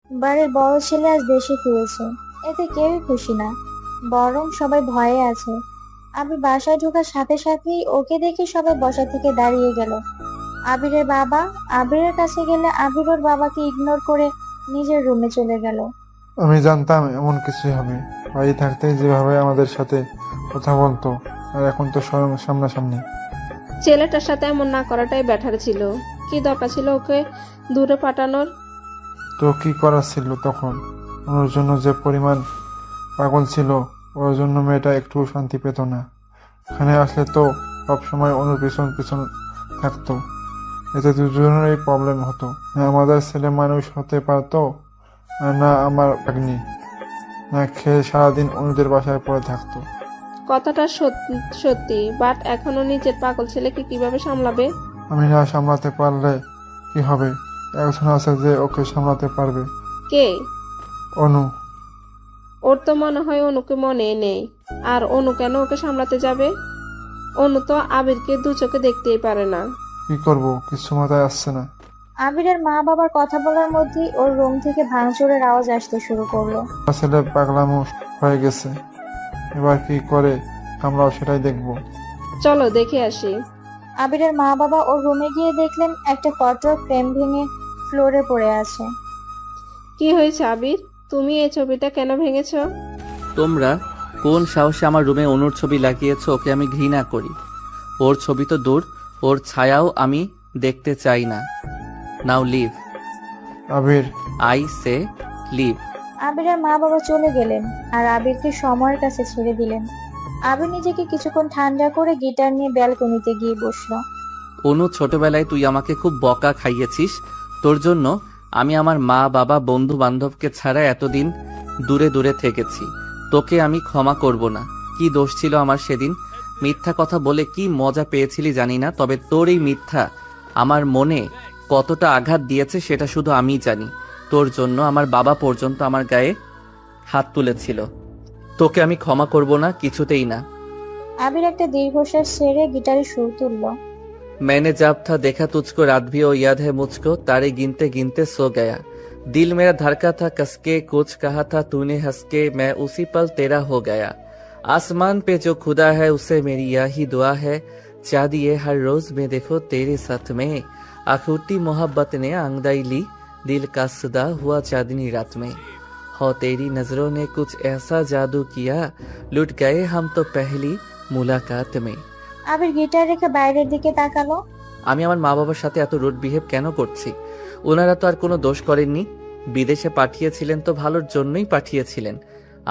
বাড়ির বড় ছেলে আজ দেশে ফিরেছে, এতে কেউই খুশি না, বরং সবাই ভয়ে আছে। আমি বাসায় ঢোকার সাথে সাথেই ওকে দেখে সবাই বসা থেকে দাঁড়িয়ে গেল। আবিরের বাবা আবিরের কাছে গেলে আবির ওর বাবাকে ইগনোর করে নিজের রুমে চলে গেল। আমি জানতাম এমন কিছুই হবে। বাড়ি থাকতেই যেভাবে আমাদের সাথে কথা বলতো, আর এখন তো স্বয়ং সামনাসামনি। ছেলেটার সাথে এমন না করাটাই বেটার ছিল। কি দরকার ছিল ওকে দূরে পাঠানোর? তো কি করার ছিল তখন? ওর জন্য যে পরিমাণ পাগল ছিল, ওর জন্য মেয়েটা একটু শান্তি পেত না। এখানে আসলে তো সবসময় অনুর পিছন পিছন থাকতো। এতে দুজনেরই প্রবলেম হতো। না আমাদের ছেলে মানুষ হতে পারতো, আর না আমার ভাগ্নি না খেয়ে সারাদিন অনুদের বাসায় পড়ে থাকতো। কথাটা সত্যি, বাট এখনো নিজের পাগল ছেলেকে কিভাবে সামলাবে? আমি না সামলাতে পারলে কি হবে? একজন আছে যে ওকে সামলাতে পারবে। কে? অনু। ওর তো মনে হয় অনুকে মনে নেই। আর অনু কেন ওকে সামলাতে যাবে? অনু তো আবিরকে দু চোখে দেখতেই পারে না। কি করব, কিছু মাথায় আসছে না। আবিরের মা বাবার কথা বলার মধ্যেই ওর রুম থেকে ভাঙচুরের আওয়াজ আসতে শুরু করলো। আমার ছেলে পাগলামো হয়ে গেছে, এবার কি করে আমরাও সেটাই দেখব। চলো দেখে আসি। আবিরের মা বাবা ওর রুমে গিয়ে দেখলেন একটা ফটোর ফ্রেম ভেঙে ফ্লোরে পড়ে আছে। কি হয়েছে আবির? তুমি এই ছবিটা কেন ভেঙেছো? তোমরা কোন সাহসে আমার রুমে অনুর ছবি লাগিয়েছো? ওকে আমি ঘৃণা করি। ওর ছবি তো দূর, ওর ছায়াও আমি দেখতে চাই না। Now leave, Abir. I say leave. আবিরের মা বাবা চলে গেলেন আর আবিরকে সময়ের কাছে ছেড়ে দিলেন। আবির নিজেকে কিছুক্ষণ ঠান্ডা করে গিটার নিয়ে ব্যালকনিতে গিয়ে বসলো। অনু, ছোটবেলায় তুই আমাকে খুব বকা খাইয়েছিস। তোর জন্য আমি আমার মা বাবা বন্ধু বান্ধবকে ছাড়া এতদিন দূরে দূরে থেকেছি। তোকে আমি ক্ষমা করব না। কি দোষ ছিল আমার সেদিন? মিথ্যা কথা বলে কি মজা পেয়েছিলি জানি না, তবে তোর এই মিথ্যা আমার মনে কতটা আঘাত দিয়েছে সেটা শুধু আমিই জানি। তোর জন্য আমার বাবা পর্যন্ত আমার গায়ে হাত তুলেছিল। তোকে আমি ক্ষমা করব না, কিছুতেই না। আবির একটা দীর্ঘশ্বাস ছেড়ে গিটারে সুর তুললো। मैंने जब था देखा तुझको, रात भी वो याद है मुझको, तारे गिनते गिनते सो गया। दिल मेरा धड़का था कसके, कुछ कहा था तूने हंस के, मैं उसी पल तेरा हो गया। आसमान पे जो खुदा है उसे मेरी यही दुआ है, चाँदी ये हर रोज में देखो तेरे साथ में, अखूटी मोहब्बत ने आंगदाई ली, दिल का सदा हुआ चांदनी रात में। हो तेरी नजरों ने कुछ ऐसा जादू किया, लुट गए हम तो पहली मुलाकात में। আবির গিটার রেখে বাইরের দিকে তাকালো। আমি আমার মা বাবার সাথে এত রুড বিহেভ কেন করছি? ওনারা তো আর কোনো দোষ করেননি। বিদেশে পাঠিয়েছিলেন তো ভালোর জন্যই পাঠিয়েছিলেন।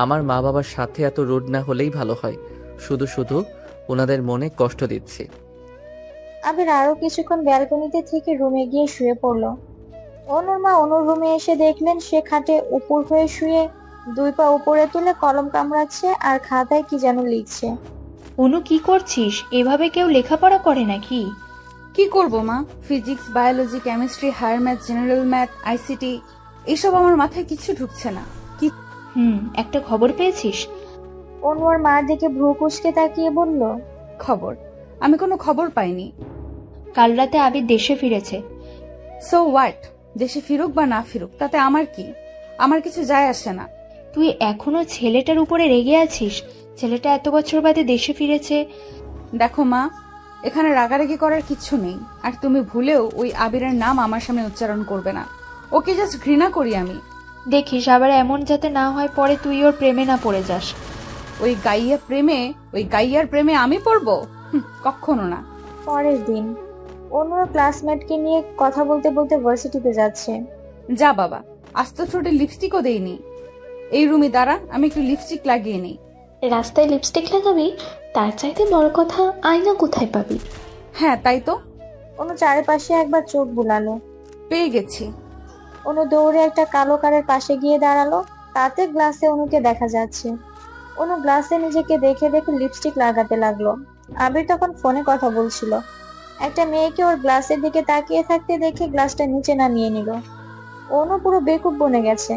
আমার মা বাবার সাথে এত রুড না হলেই ভালো হয়। শুধু শুধু ওনাদের মনে কষ্ট দিচ্ছি। আবির আরো কিছুক্ষণ ব্যালকনিতে থেকে রুমে গিয়ে শুয়ে পড়লো। অনুর মা অনুর রুমে এসে দেখলেন সে খাটে উপর হয়ে শুয়ে দুই পা উপরে তুলে কলম কামড়াচ্ছে আর খাতায় কি যেন লিখছে। অনু, কি করছিস? এভাবে কেউ লেখাপড়া করে নাকি? কি করব মা? Physics, biology, chemistry, higher math, general math, ICT, এসব আমার মাথায় কিছু ঢুকছে না। কি একটা খবর পেয়েছিস? অনু ওর মার দিকে ভ্রু কুঁচকে তাকিয়ে বলল, খবর? আমি কোনো খবর পাইনি। কাল রাতে আবির দেশে ফিরেছে। So what? দেশে ফিরুক বা না ফিরুক তাতে আমার কি? আমার কিছু যায় আসে না। তুই এখনো ছেলেটার উপরে রেগে আছিস? ছেলেটা এত বছর বাদে দেশে ফিরেছে। দেখো মা, এখানে রাগারাগি করার কিচ্ছু নেই। আর তুমি ভুলেও ওই আবিরের নাম আমার সামনে উচ্চারণ করবে না। ওকে জাস্ট ঘৃণা করি আমি। দেখিস আবার এমন যাতে না হয় পরে তুই ওর প্রেমে না পড়ে যাস। ওই গাইয়ার প্রেমে আমি পড়বো? কখনো না। পরের দিন অনু ওর ক্লাসমেটকে নিয়ে কথা বলতে বলতে ভার্সিটিতে যাচ্ছে। যা বাবা, আজ তো ঠোঁটে লিপস্টিকও দেইনি। এই রুমে দাঁড়া, আমি একটু লিপস্টিক লাগিয়ে নিই। রাস্তায় লিপস্টিক লাগাবি? তার চাইতে বড় কথা, আয়না কোথায় পাবি? হ্যাঁ তাই তো। অনু চারিপাশে একবার চোখ বুলালো। পেয়ে গেছি। অনু দৌড়ে একটা কালো কারের পাশে গিয়ে দাঁড়ালো। তাতে গ্লাসে অনুকে দেখা যাচ্ছে। অনু গ্লাসে নিজেকে দেখে দেখে লিপস্টিক লাগাতে লাগলো। আবির তখন ফোনে কথা বলছিল। একটা মেয়েকে ওর গ্লাসের দিকে তাকিয়ে থাকতে দেখে গ্লাসটা নিচে নামিয়ে নিল। অনু পুরো বেকুব বনে গেছে।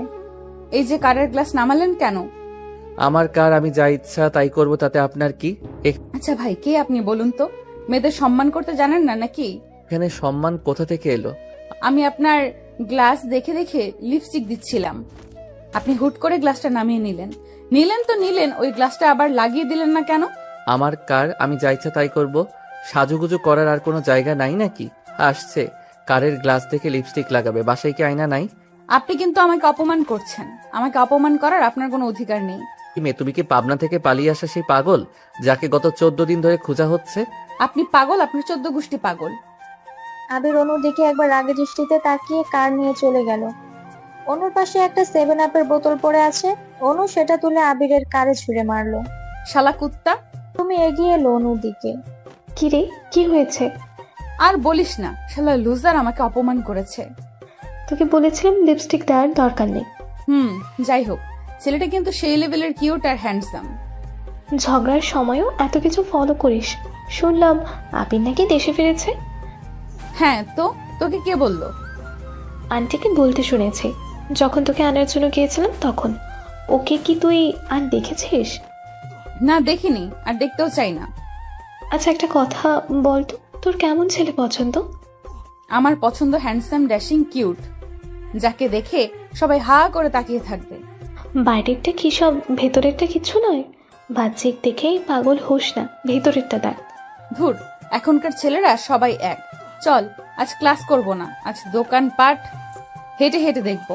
এই যে কারের গ্লাস নামালেন কেন? আমার কার, আমি যা ইচ্ছা তাই করব, তাতে আপনার কি? আচ্ছা ভাই, কে আপনি বলুন তো? মেয়েদের সম্মান করতে জানেন না নাকি? এখানে সম্মান কোথা থেকে এলো? আমি আপনার গ্লাস দেখে দেখে লিপস্টিক দিচ্ছিলাম। আপনি হুট করে গ্লাসটা নামিয়ে নিলেন, ওই গ্লাসটা আবার লাগিয়ে দিলেন না কেন? আমার কার, আমি যা ইচ্ছা তাই করব। সাজুগুজু করার আর কোনো জায়গা নাই নাকি? আসছে কারের গ্লাস দেখে লিপস্টিক লাগাবে, বাসায় কি আয়না নাই? আপনি কিন্তু আমাকে অপমান করছেন। আমাকে অপমান করার আপনার কোনো অধিকার নেই। কি মেয়ে, তুমি কি পাবনা থেকে পালিয়ে আসা সেই পাগল যাকে গত 14 দিন ধরে খোঁজা হচ্ছে? আপনি পাগল, আপনার 14 গোষ্ঠী পাগল। আবির অনুর দিকে একবার রাগের দৃষ্টিতে তাকিয়ে কার নিয়ে চলে গেল। অনুর পাশে একটা 7 আপের বোতল পড়ে আছে। অনু সেটা তুলে আবিরের কারে ছুঁড়ে মারলো। শালা কুত্তা। তুমি এগিয়ে এলো অনুর দিকে। কি রে, কি হয়েছে? আর বলিস না, শালা লুজার আমাকে অপমান করেছে। তোকে বলেছিলাম লিপস্টিক দেওয়ার দরকার নেই। যাই হোক, ছেলেটা কিন্তু সেই লেভেলের কিউট আর হ্যান্ডসাম। ঝগড়ার সময়ও এত কিছু ফলো করিস। শুনলাম আবির নাকি দেশে ফিরেছে। হ্যাঁ তো, তোকে কে বললো? আন্টিকে বলতে শুনেছি যখন তোকে আনার জন্য গিয়েছিলাম তখন। ওকে কি তুই আর দেখেছিস? না, দেখিনি, আর দেখতেও চাই না। আচ্ছা একটা কথা বলতো, তোর কেমন ছেলে পছন্দ? আমার পছন্দ হ্যান্ডসাম, ড্যাশিং, কিউট, যাকে দেখে সবাই হা করে তাকিয়ে থাকবে। বাইরেরটা কি সব, ভেতরেরটা কিছু নয়? বাহ্যিক দেখেই পাগল হোস না, ভেতরেরটা দেখ। ধুর, এখনকার ছেলেরা সবাই এক। চল, আজ ক্লাস করব না, আজ দোকানপাট হেঁটে হেঁটে দেখব।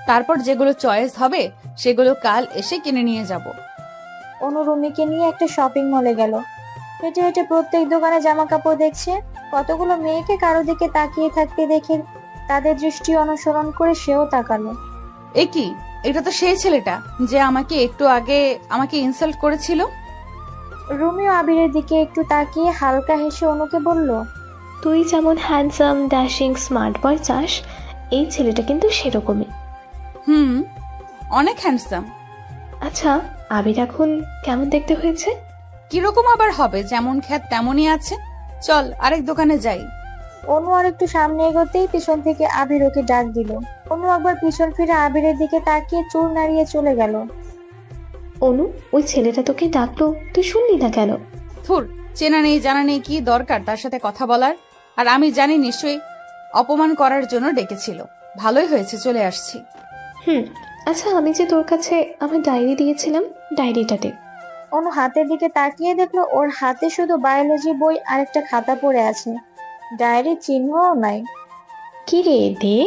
তারপর যেগুলো চয়েস হবে সেগুলো কাল এসে কিনে নিয়ে যাব। অনু রুমিকে নিয়ে একটা শপিং মলে গেল। হেঁটে হেঁটে প্রত্যেক দোকানে জামা কাপড় দেখছে। কতগুলো মেয়েকে কারো দিকে তাকিয়ে থাকতে দেখে তাদের দৃষ্টি অনুসরণ করে সেও তাকালো। এ কি, এটা তো সেই ছেলেটা যে আমাকে একটু আগে আমাকে ইনসাল্ট করেছিল। রুমিও আবিরের দিকে একটু তাকিয়ে হালকা হেসে অনুকে বলল, তুই যেমন হ্যান্ডসাম, ড্যাশিং, স্মার্ট বয় চাস, এই ছেলেটা কিন্তু সেরকমই। অনেক হ্যান্ডসাম। আচ্ছা আবির এখন কেমন দেখতে হয়েছে? কিরকম আবার হবে, যেমন খ্যাত তেমনই আছে। চল আরেক দোকানে যাই। অনু আর একটু সামনে এগোতেই পিছন থেকে আবির ওকে ডাক দিল। অনু একবার পিছন ফিরে আবিরের দিকে তাকিয়ে চুল নাড়িয়ে চলে গেল। অনু, ওই ছেলেটা তোকে ডাকলো, তুই শুনলি না কেন? থুর, চেনা নেই জানা নেই, কি দরকার তার সাথে কথা বলার? আর আমি জানি নিশ্চয়ই অপমান করার জন্য ডেকেছিল। ভালোই হয়েছে চলে আসছি। আচ্ছা আমি যে তোর কাছে আমার ডায়েরি দিয়েছিলাম, ডায়েরিটা দে। অনু হাতের দিকে তাকিয়ে দেখলো ওর হাতে শুধু বায়োলজি বই আর একটা খাতা পড়ে আছে। ডায়েরির চিহ্নও নাই। কি রে, দে।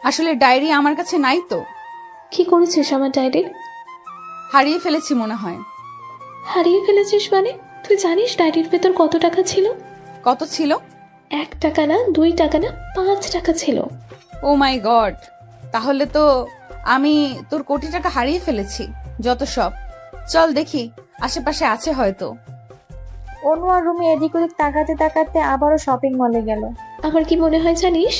আসলে ডায়েরি আমার কাছে নাই তো। কি করেছিস আমার ডায়েরির? হারিয়ে ফেলেছি মনে হয়। হারিয়ে ফেলেছিস মানে? তুই জানিস ডায়েরির ভেতর কত টাকা ছিল? কত ছিল? 1 টাকা না, 2 টাকা না, 5 টাকা ছিল। ও মাই গড, তাহলে তো আমি তোর কোটি টাকা হারিয়ে ফেলেছি। যত সব, চল দেখি আশেপাশে আছে হয়তো। অনু আর রুমি এদিক ওদিক তাকাতে তাকাতে আবারও শপিং মলে গেল। আমার কি মনে হয় জানিস,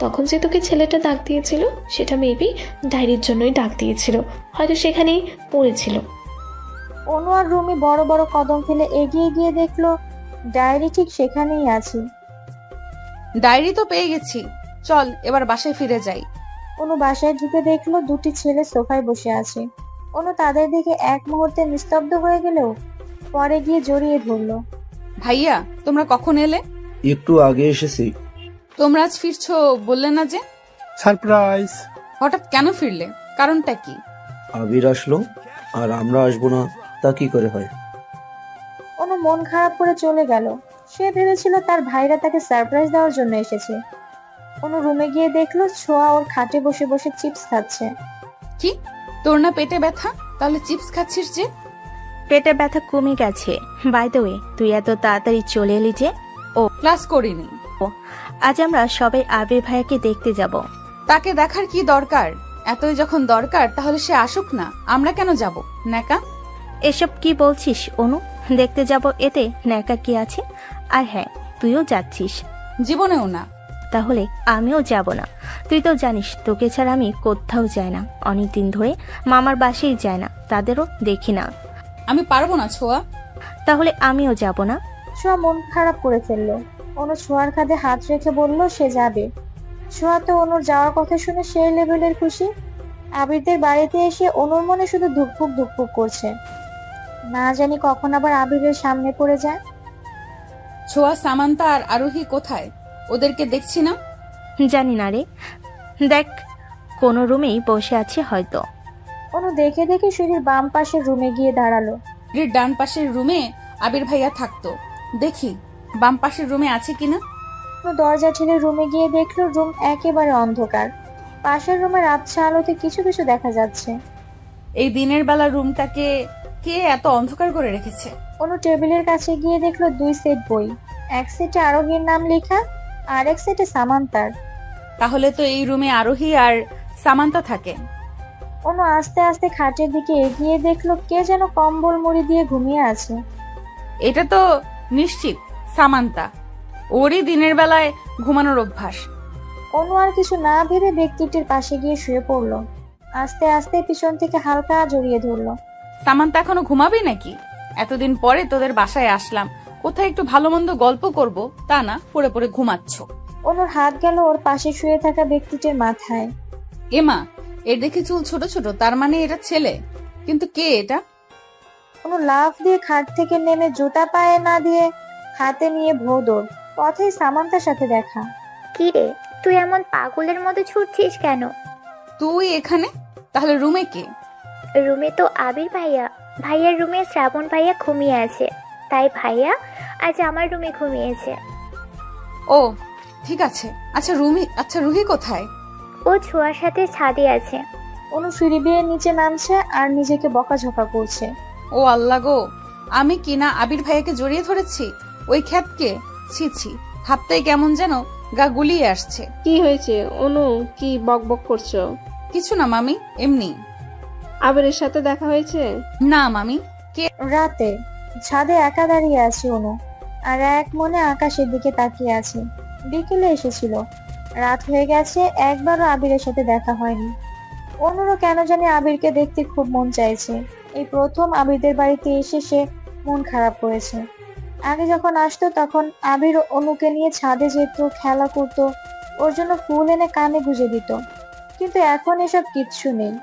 তখন যে তোকে ছেলেটা ডাক দিয়েছিল সেটা মেবি ডায়েরির জন্যই ডাক দিয়েছিল, হয়তো সেখানেই পড়েছিল। অনু আর রুমি বড় বড় কদম ফেলে এগিয়ে গিয়ে দেখলো ডায়েরি ঠিক সেখানেই আছে। ডায়েরি তো পেয়ে গেছি, চল এবার বাসায় ফিরে যাই। অনু বাসায় ঢুকে দেখলো দুটি ছেলে সোফায় বসে আছে। অনু তাদের দেখে এক মুহূর্তে নিস্তব্ধ হয়ে গেলেও পরে গিয়ে জড়িয়ে ধরলো। ভাইয়া, তোমরা কখন এলে? একটু আগে এসেছি। তোমরা আজ ফিরছো বললে না যে? সারপ্রাইজ। হঠাৎ কেন ফিরলে? কারণটা কি? আবির আসলো আর আমরা আসবো না, তা কি করে হয়? অনু মন খারাপ করে চলে গেল। সে ভেবেছিল তার ভাইরা তাকে সারপ্রাইজ দেওয়ার জন্য এসেছে। অনু রুমে গিয়ে দেখলো ছোঁয়া ওর খাটে বসে বসে চিপস খাচ্ছে। কি, তোর না পেটে ব্যথা, তাহলে চিপস খাচ্ছিস যে? পেটে ব্যথা কমে গেছে। বাই দ্য ওয়ে, তুই এত তাড়াতাড়ি চলে এলি যে? ক্লাস করিনি। আজ আমরা সবাই আবির ভাইয়াকে দেখতে যাব। তাকে দেখার কি দরকার? এতই যখন দরকার তাহলে সে আসুক না, আমরা কেন যাব? নেকা। এসব কি বলছিস অনু? দেখতে যাব, এতে ন্যাকা কি আছে? আর হ্যাঁ, তুইও যাচ্ছিস? জীবনেও না। তাহলে আমিও যাব না। তুই তো জানিস তোকে ছাড়া আমি কোথাও যাই না, অনেকদিন ধরে মামার বাসায় যাই না, তাদেরও দেখি না। আমি পারবো না ছোঁয়া। তাহলে আমিও যাব না। ছোঁয়া মন খারাপ করে ফেললো। অনু ছোঁয়ার কাঁধে হাত রেখে বলল সে যাবে। ছোঁয়া তো অনুর যাওয়ার কথা শুনে সেই লেভেলের খুশি। আবিরদের বাড়িতে এসে অনুর মনে শুধু ধুকপুক ধুকপুক করছে, না জানি কখন আবার আবিরের সামনে পড়ে যায়। ছোঁয়া, সামান্তা আর আরোহী কোথায়? ওদেরকে দেখছি না। জানি না রে, দেখ, কোনো রুমেই বসে আছে হয়তো। অনু দেখে দেখে সিঁড়ির বাম পাশের রুমে গিয়ে দাঁড়ালো। এর ডান পাশের রুমে আবির ভাইয়া থাকতো, দেখি বাম পাশের রুমে আছে কিনা। অনু দরজা ঠেলে রুমে গিয়ে দেখলো রুম একেবারে অন্ধকার। পাশের রুমের আবছা আলোতে কিছু কিছু দেখা যাচ্ছে। এই দিনের বেলা রুমটাকে কে এত অন্ধকার করে রেখেছে? অনু টেবিলের কাছে গিয়ে দেখলো 2 সেট বই। এক সেটে আরোহীর নাম লেখা, আর এক সেটে সামান্তার। তাহলে তো এই রুমে আরোহী আর সামান্তা থাকে। অনু আস্তে আস্তে খাটের দিকে এগিয়ে দেখলো কে যেন কম্বল মুড়ি দিয়ে ঘুমিয়ে আছে। এটা তো নিশ্চিত সামান্তা, ওরই দিনের বেলায় ঘুমানোর অভ্যাস। অনু আর কিছু না ভেবে ব্যক্তিটির পাশে গিয়ে শুয়ে পড়লো। আস্তে আস্তে পিছন থেকে হালকা জড়িয়ে ধরলো। সামান্তা এখনো ঘুমাবি নাকি? এতদিন পরে তোদের বাসায় আসলাম, কোথায় একটু ভালো মন্দ গল্প করব, তা না পড়ে পড়ে ঘুমাচ্ছ। অনুর হাত গেল ওর পাশে শুয়ে থাকা ব্যক্তিটির মাথায়। এমা, এর দেখে চুল ছোট ছোট, তার মানে এটা ছেলে। কিন্তু কে এটা? অনু লাফ দিয়ে খাট থেকে নেমে জুতা পায়ে না দিয়ে হাতে নিয়ে ভোদর পথেই সামান্তার সাথে দেখা। কি রে, তুই এমন পাগলের মতো ছুটছিস কেন? তুই এখানে? তাহলে রুমে কে? রুমে তো আবির ভাইয়া। ভাইয়ার রুমে শ্রাবণ ভাইয়া ঘুমিয়ে আছে, তাই ভাইয়া আজ আমার রুমে ঘুমিয়েছে। ও ঠিক আছে। আচ্ছা রুহি কোথায়? ও ছোঁয়ার সাথে ছাদে আছে। অনু সিঁড়ি বেয়ে নিচে নামছে আর নিজেকে বকাঝকা করছে। ও আল্লাহ গো, আমি কিনা আবির ভাইয়াকে জড়িয়ে ধরেছি ওই খ্যাতকে। ছি ছি, ভাবতেই কেমন যেন গা গুলিয়ে আসছে। কি হয়েছে অনু, কি বকবক করছো? কিছু না মামি, এমনি। আবিরের সাথে দেখা হয়েছে? না মামি। রাতে ছাদে একা দাঁড়িয়ে আছে অনু, আর এক মনে আকাশের দিকে তাকিয়ে আছে। বিকেলে এসেছিল, রাত হয়ে গেছে, একবারও আবিরের সাথে দেখা হয়নি। অনুরও কেন জানি আবিরকে দেখতে খুব মন চাইছে। এই প্রথম আবিরদের বাড়িতে এসে সে মন খারাপ করেছে। আগে যখন আসতো তখন আবির অনুকে নিয়ে ছাদে যেত, খেলা করতো, ওর জন্য ফুল এনে কানে গুঁজে দিত। কিন্তু এখন এসব কিচ্ছু নেই।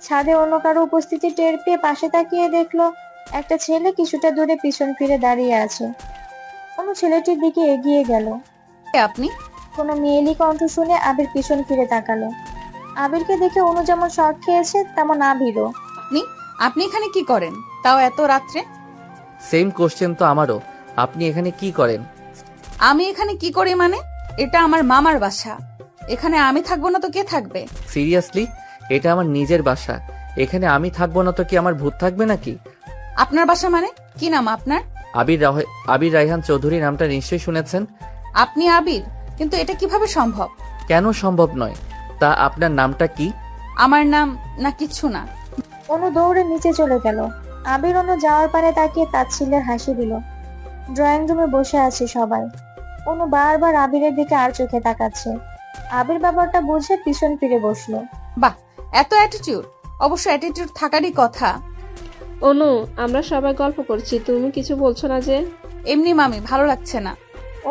ছাদে অন্য কারো উপস্থিতি টের পেয়ে পাশে তাকিয়ে দেখলো একটা ছেলে কিছুটা দূরে পিছন ফিরে দাঁড়িয়ে আছে। অনু ছেলেটির দিকে এগিয়ে গেল। আপনি? কোনো মেয়েলি কণ্ঠ শুনে আবির পিছন ফিরে তাকালো। আবিরকে দেখে অনু যেমন শক খেয়েছে তেমন আবিরও। আপনি এখানে কি করেন, তাও এত রাত্রে? সেম কোশ্চেন তো আমারও। আপনি এখানে কি করেন? আমি এখানে কি করি মানে? এটা আমার মামার বাসা, এখানে আমি থাকবো না তো কে থাকবে? সিরিয়াসলি, এটা আমার নিজের বাসা। এখানে আমি থাকবো না তো কি আমার ভূত থাকবে নাকি? আপনার বাসা মানে? কি নাম আপনার? আবির রায়হান চৌধুরী নামটা নিশ্চয়ই শুনেছেন। আপনি আবির? কিন্তু এটা কিভাবে সম্ভব? কেন সম্ভব নয়? তা আপনার নামটা কি? আমার নাম না কিছু না। অনু দৌড়ে নিচে চলে গেল। আবির অনু যাওয়ার পারে তাকিয়ে তাচ্ছিল্যের হাসি দিল। ড্রয়িং রুমে বসে আছে সবাই। অনু বারবার আবিরের দিকে আর চোখে তাকাচ্ছে। আবির ব্যাপারটা বুঝে পিছন ফিরে বসলো। বাহ, এত অ্যাটিটিউড! অবশ্য অ্যাটিটিউড থাকারই কথা। অনু, আমরা সবাই গল্প করছি, তুমি কিছু বলছো না যে? এমনি মামি, ভালো লাগছে না।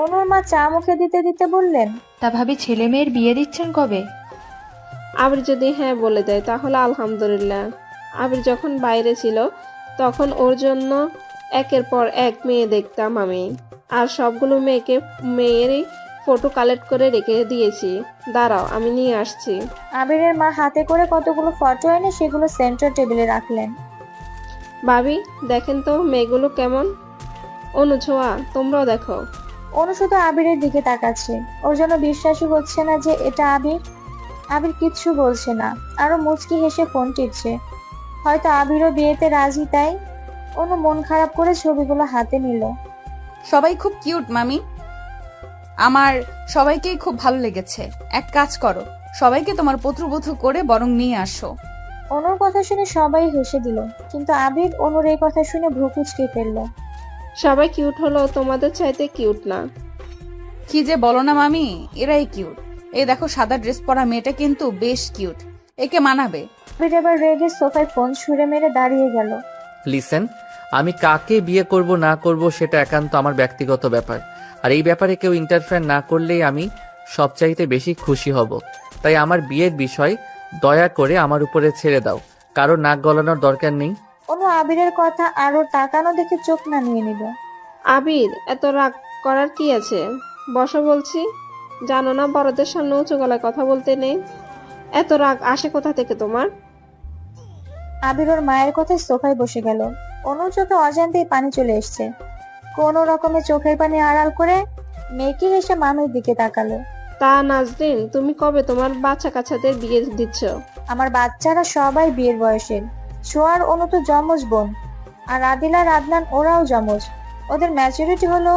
অনুর মা চা মুখে দিতে দিতে বললেন, তা ভাবি ছেলে মেয়ের বিয়ে দিচ্ছেন কবে? আবির যদি হ্যাঁ বলে দেয় তাহলে আলহামদুলিল্লাহ। আবির যখন বাইরে ছিল তখন ওর জন্য একের পর এক মেয়ে দেখতাম আমি, আর সবগুলো মেয়েরই ফটো কালেক্ট করে রেখে দিয়েছি। দাঁড়াও, আমি নিয়ে আসছি। আবিরের মা হাতে করে কতগুলো ফটো এনে সেগুলো সেন্টার টেবিলে রাখলেন। ভাবি দেখেন তো মেয়েগুলো কেমন। অনু, ছোঁয়া, তোমরাও দেখো। অনু শুধু আবিরের দিকে তাকাচ্ছে। ওর জন্য বিশ্বাসই হচ্ছে না যে এটা আবির। আবির কিচ্ছু বলছে না, আরো মুচকি হেসে ফোন টিপছে। হয়তো আবিরও বিয়েতে রাজি, তাই অনু মন খারাপ করে ছবিগুলো হাতে নিল। সবাই খুব কিউট মামি, আমার সবাইকেই খুব ভালো লেগেছে। এক কাজ করো, সবাইকে তোমার পুত্রবধূ করে বরং নিয়ে আসো। অনুর কথা শুনে সবাই হেসে দিল, কিন্তু আবির অনুর এই কথা শুনে ভ্রু কুঁচকে ফেললো। সবাই কিউট হলো, তোমাদের চাইতে কিউট না। কি যে বলো না মামি, এরাই কিউট। এই দেখো, সাদা ড্রেস পরা মেয়েটা কিন্তু বেশ কিউট, একে মানাবে। আবির এবার রেগে সোফায় ফোন ছুঁড়ে মেরে দাঁড়িয়ে গেল। লিসেন, আমি কাকে বিয়ে করব না করব সেটা একান্ত আমার ব্যক্তিগত ব্যাপার, আর এই ব্যাপারে কেউ ইন্টারফেয়ার না করলেই আমি সবচাইতে বেশি খুশি হব। তাই আমার বিয়ের বিষয় দয়া করে আমার উপরে ছেড়ে দাও, কারো নাক গলানোর দরকার নেই। অনু আবিরের কথা আরো তাকানো দেখে চোখ নামিয়ে নিল। আবির, এত রাগ করার কি আছে? বসো বলছি। জানো না বড়দের সামনে উঁচু গলায় কথা বলতে নেই? এত রাগ আসে কোথা থেকে তোমার? আবির ওর মায়ের কথায় সোফায় বসে গেল। অনুর চোখে অজান্তেই পানি চলে এসছে। কোন রকমে চোখের পানি আড়াল করে মেয়েকে হেসে মামির দিকে তাকালো। তা নাজরিন, তুমি কবে তোমার বাচ্চা কাচ্চাদের বিয়ে দিচ্ছ? আমার বাচ্চারা সবাই বিয়ের বয়সের। ছোঁয়ার অনু তো যমজ বোন, আর আদিল আর আদনান ওরাও যমজ। ওদের ম্যাচুরিটি হলো,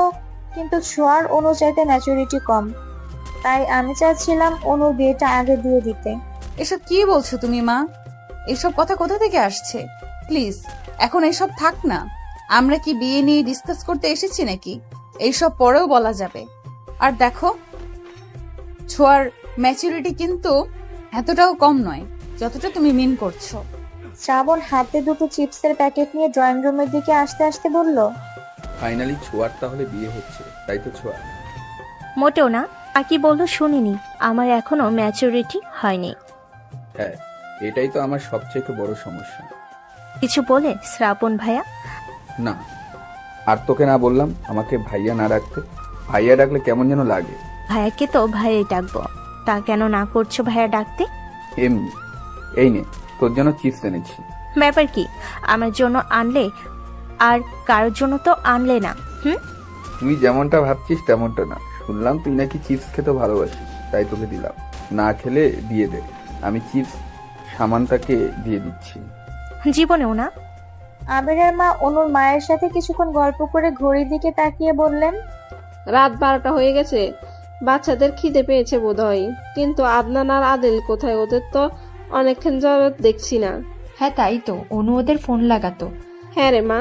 কিন্তু ছোঁয়ার অনু চাইতে ম্যাচুরিটি কম। তাই আমি চাচ্ছিলাম অনুর বিয়েটা আগে দিয়ে দিতে। এসব কি বলছো তুমি মা? এসব কথা কোথা থেকে আসছে? প্লিজ এখন এসব থাক না। আমরা কি বিয়ে নিয়ে ডিসকাস করতে এসেছি নাকি? এইসব পরেও বলা যাবে। আর দেখো, ছোঁয়ার ম্যাচুরিটি কিন্তু এতটাও কম নয় যতটা তুমি মিন করছো। শ্রাবণ হাতে দুটো চিপসের প্যাকেট নিয়ে ড্রয়িং রুমের দিকে আসতে আসতে বলল, ফাইনালি ছোঁয়ার তাহলে বিয়ে হচ্ছে, তাই তো ছোঁয়া? মোটেও না। আর কি বললো শুনিনি। আমার এখনো ম্যাচুরিটি হয়নি। হ্যাঁ, এটাই তো আমার সবচেয়ে বড় সমস্যা। কিছু বলে শ্রাবণ ভাইয়া? না, আর তোকে না বললাম আমাকে ভাইয়া না ডাকতে? ভাইয়া ডাকলে কেমন যেন লাগে। ভাইয়াকে তো ভাইয়াই ডাকবো, তা কেন না করছো ভাইয়া ডাকতে? এমনি। এই নে, তোর জন্য চিপস এনেছি। ব্যাপার কি? আমার জন্য আনলে, আর কারোর জন্য তো আনলে না। তুই যেমনটা ভাবছিস তেমনটা না। শুনলাম তুই নাকি চিপস খেতে ভালোবাসিস, তাই তোকে দিলাম। না খেলে দিয়ে দে। আমি চিপস সামানটাকে দিয়ে দিচ্ছি। জীবনেও না। আবিরের মা অনুর মায়ের সাথে কিছুক্ষণ গল্প করে ঘড়ির দিকে তাকিয়ে বললেন, রাত 12টা হয়ে গেছে, বাচ্চাদের খিদে পেয়েছে বোধহয়। কিন্তু আদনান আর আদিল কোথায়? ওদের তো অনেকক্ষণ যাবত দেখছি না। হ্যাঁ তাই তো, অনু ওদের ফোন লাগাতো। হ্যাঁ রে মা।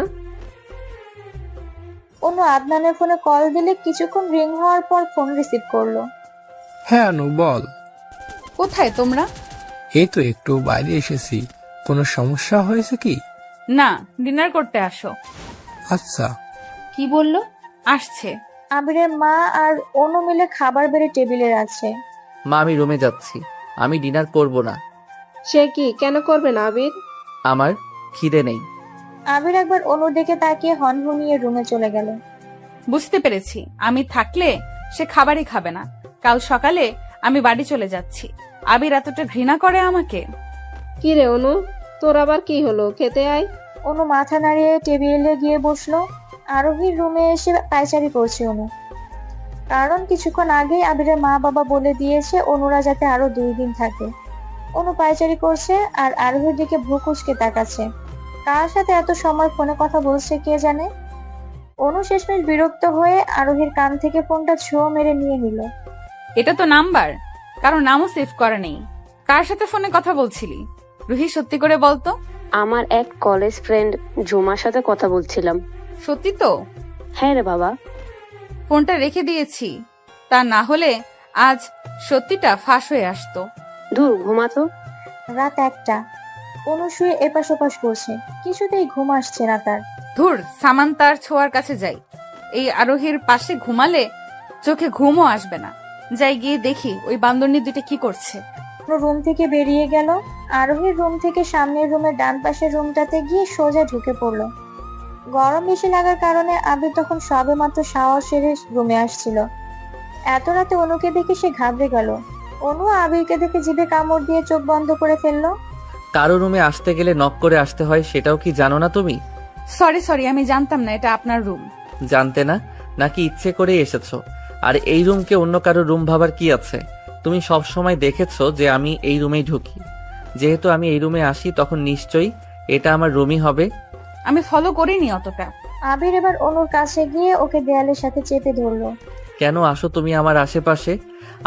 অনু আদনানের ফোনে কল দিলে কিছুক্ষণ রিং হওয়ার পর ফোন রিসিভ করলো। হ্যাঁ অনু, বল। কোথায় তোমরা? এই তো একটু বাইরে এসেছি। কোনো সমস্যা হয়েছে কি? না, ডিনার করতে আসো। আচ্ছা। কি বললো? আসছে। আবিরের মা আর অনু মিলে খাবার বেড়ে টেবিলে আছে। মা, আমি রুমে যাচ্ছি। আমি ডিনার করব না। সে কি, কেন করবে না আবির? আমার খিদে নেই। আবির একবার অনুর দিকে তাকিয়ে হনহনিয়ে রুমে চলে গেল। বুঝতে পেরেছি, আমি থাকলে সে খাবারই খাবে না। কাল সকালে আমি বাড়ি চলে যাচ্ছি। আবির এতটা ঘৃণা করে আমাকে। কি রে অনু, তোর আবার কি হলো? খেতে আয়। অনু মাথা নাড়িয়ে টেবিলে গিয়ে বসলো। আরোহীর রুমে এসে পায়চারি করছে অনু, কারণ কিছুক্ষণ আগেই আবিরের মা বাবা বলে দিয়েছে অনুরা যাতে আরো 2 দিন থাকে। অনু পায়চারি করছে আর আরোহীর দিকে ভ্রু কুঁচকে তাকাচ্ছে। কার সাথে এত সময় ফোনে কথা বলছে কে জানে। অনু শেষমেশ বিরক্ত হয়ে আরোহীর কান থেকে ফোনটা ছোঁয়া মেরে নিয়ে নিল। এটা তো নাম্বার, কারো নামও সেভ করা নেই। কার সাথে ফোনে কথা বলছিলি? রুহি, সত্যি করে বলতো। আমার এক কলেজ ফ্রেন্ড ঝুমার সাথে কথা বলছিলাম। সত্যি তো? হ্যাঁ রে বাবা। ফোনটা রেখে দিয়েছি, তা না হলে আজ সত্যিটা ফাঁস হয়ে আসতো। দূর, ঘুমাতো। রাত 1টা। অনু শুয়ে এপাশ ওপাশ করছে, কিছুতেই ঘুম আসছে না তার। ধুর, সামান্তার ছোঁয়ার কাছে যাই। এই আরোহীর পাশে ঘুমালে চোখে ঘুমও আসবে না। যাই গিয়ে দেখি ওই বান্দরনি দুইটা কি করছে। রুম থেকে বেরিয়ে গেল। আরোহীর রুম থেকে সামনের রুমের ডান পাশের রুমটাতে গিয়ে সোজা ঢুকে পড়লো। গরম বেশি লাগার কারণে আবির তখন সবে মাত্র শাওয়ার সেরে রুমে আসছিল। এত রাতে অনুকে দেখে সে ঘাবড়ে গেল। অনু আবিরকে দেখে জিভে কামড় দিয়ে চোখ বন্ধ করে ফেললো। কারো রুমে আসতে গেলে নক করে আসতে হয়, সেটাও কি জানো না তুমি? সরি, আমি জানতাম না এটা আপনার রুম। জানতে না, নাকি ইচ্ছে করেই এসেছো? আর এই রুমকে অন্য কারো রুম ভাবার কি আছে? তুমি সব সময় দেখেছো যে আমি এই রুমেই ঢুকি। যেহেতু আমি এই রুমে আসি, তখন নিশ্চয়ই এটা আমার রুমই হবে। আমি ফলো করিনি অতটা। আবির এবার অনুর কাছে গিয়ে ওকে দেয়ালের সাথে চেপে ধরলো। কেন আসো তুমি আমার আশেপাশে?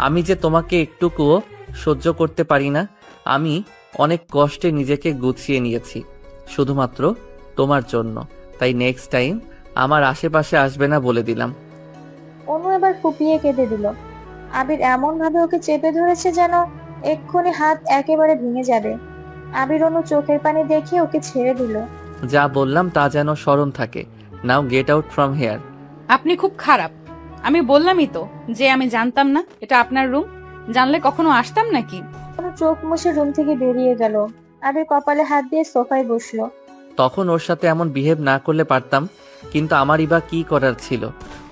আমি যে তোমাকে একটুকুও সহ্য করতে পারি না। আমি অনেক কষ্টে নিজেকে গুছিয়ে নিয়েছি শুধুমাত্র তোমার জন্য। তাই নেক্সট টাইম আমার আশেপাশে আসবে না বলে দিলাম। অনু এবার ফুপিয়ে কেঁদে দিল। আবির এমন ভাবে ওকে চেপে ধরেছে যেন এক্ষুনি হাত একেবারে ভেঙে যাবে। আবির অনু চোখের পানি দেখে ওকে ছেড়ে দিল। যা বললাম তা যেন স্মরণ থাকে। নাও গেট আউট ফ্রম হেয়ার। আপনি খুব খারাপ। আমি বললামই তো যে আমি জানতাম না এটা আপনার রুম। জানলে কখনো আসতাম নাকি? অনু চোখ মুছে রুম থেকে বেরিয়ে গেল। আবির কপালে হাত দিয়ে সোফায় বসলো। তখন ওর সাথে এমন বিহেভ না করলে পারতাম, কিন্তু আমারই বা কি করার ছিল?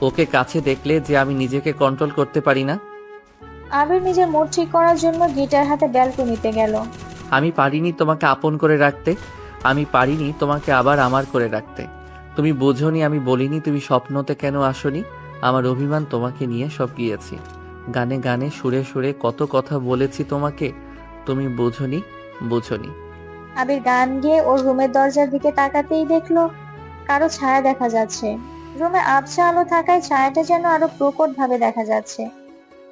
ওকে কাছে দেখলে যে আমি নিজেকে কন্ট্রোল করতে পারি না। আবির নিজের মুড ঠিক করার জন্য গিটার হাতে ব্যালকনিতে গেল। আমি পারিনি তোমাকে আপন করে রাখতে, আমি পারিনি তোমাকে আবার আমার করে রাখতে। তুমি বোঝোনি, আমি বলিনি তুমি স্বপ্নতে কেন আসনি। আমার অভিমান তোমাকে নিয়ে সব গিয়েছি। গানে গানে সুরে সুরে কত কথা বলেছি তোমাকে, তুমি বোঝোনি। আবির গান গেয়ে ওর রুমের দরজার দিকে তাকাতেই দেখলো কারো ছায়া দেখা যাচ্ছে। রুমে আবছা আলো থাকায় ছায়াটা যেন আরো প্রকট ভাবে দেখা যাচ্ছে।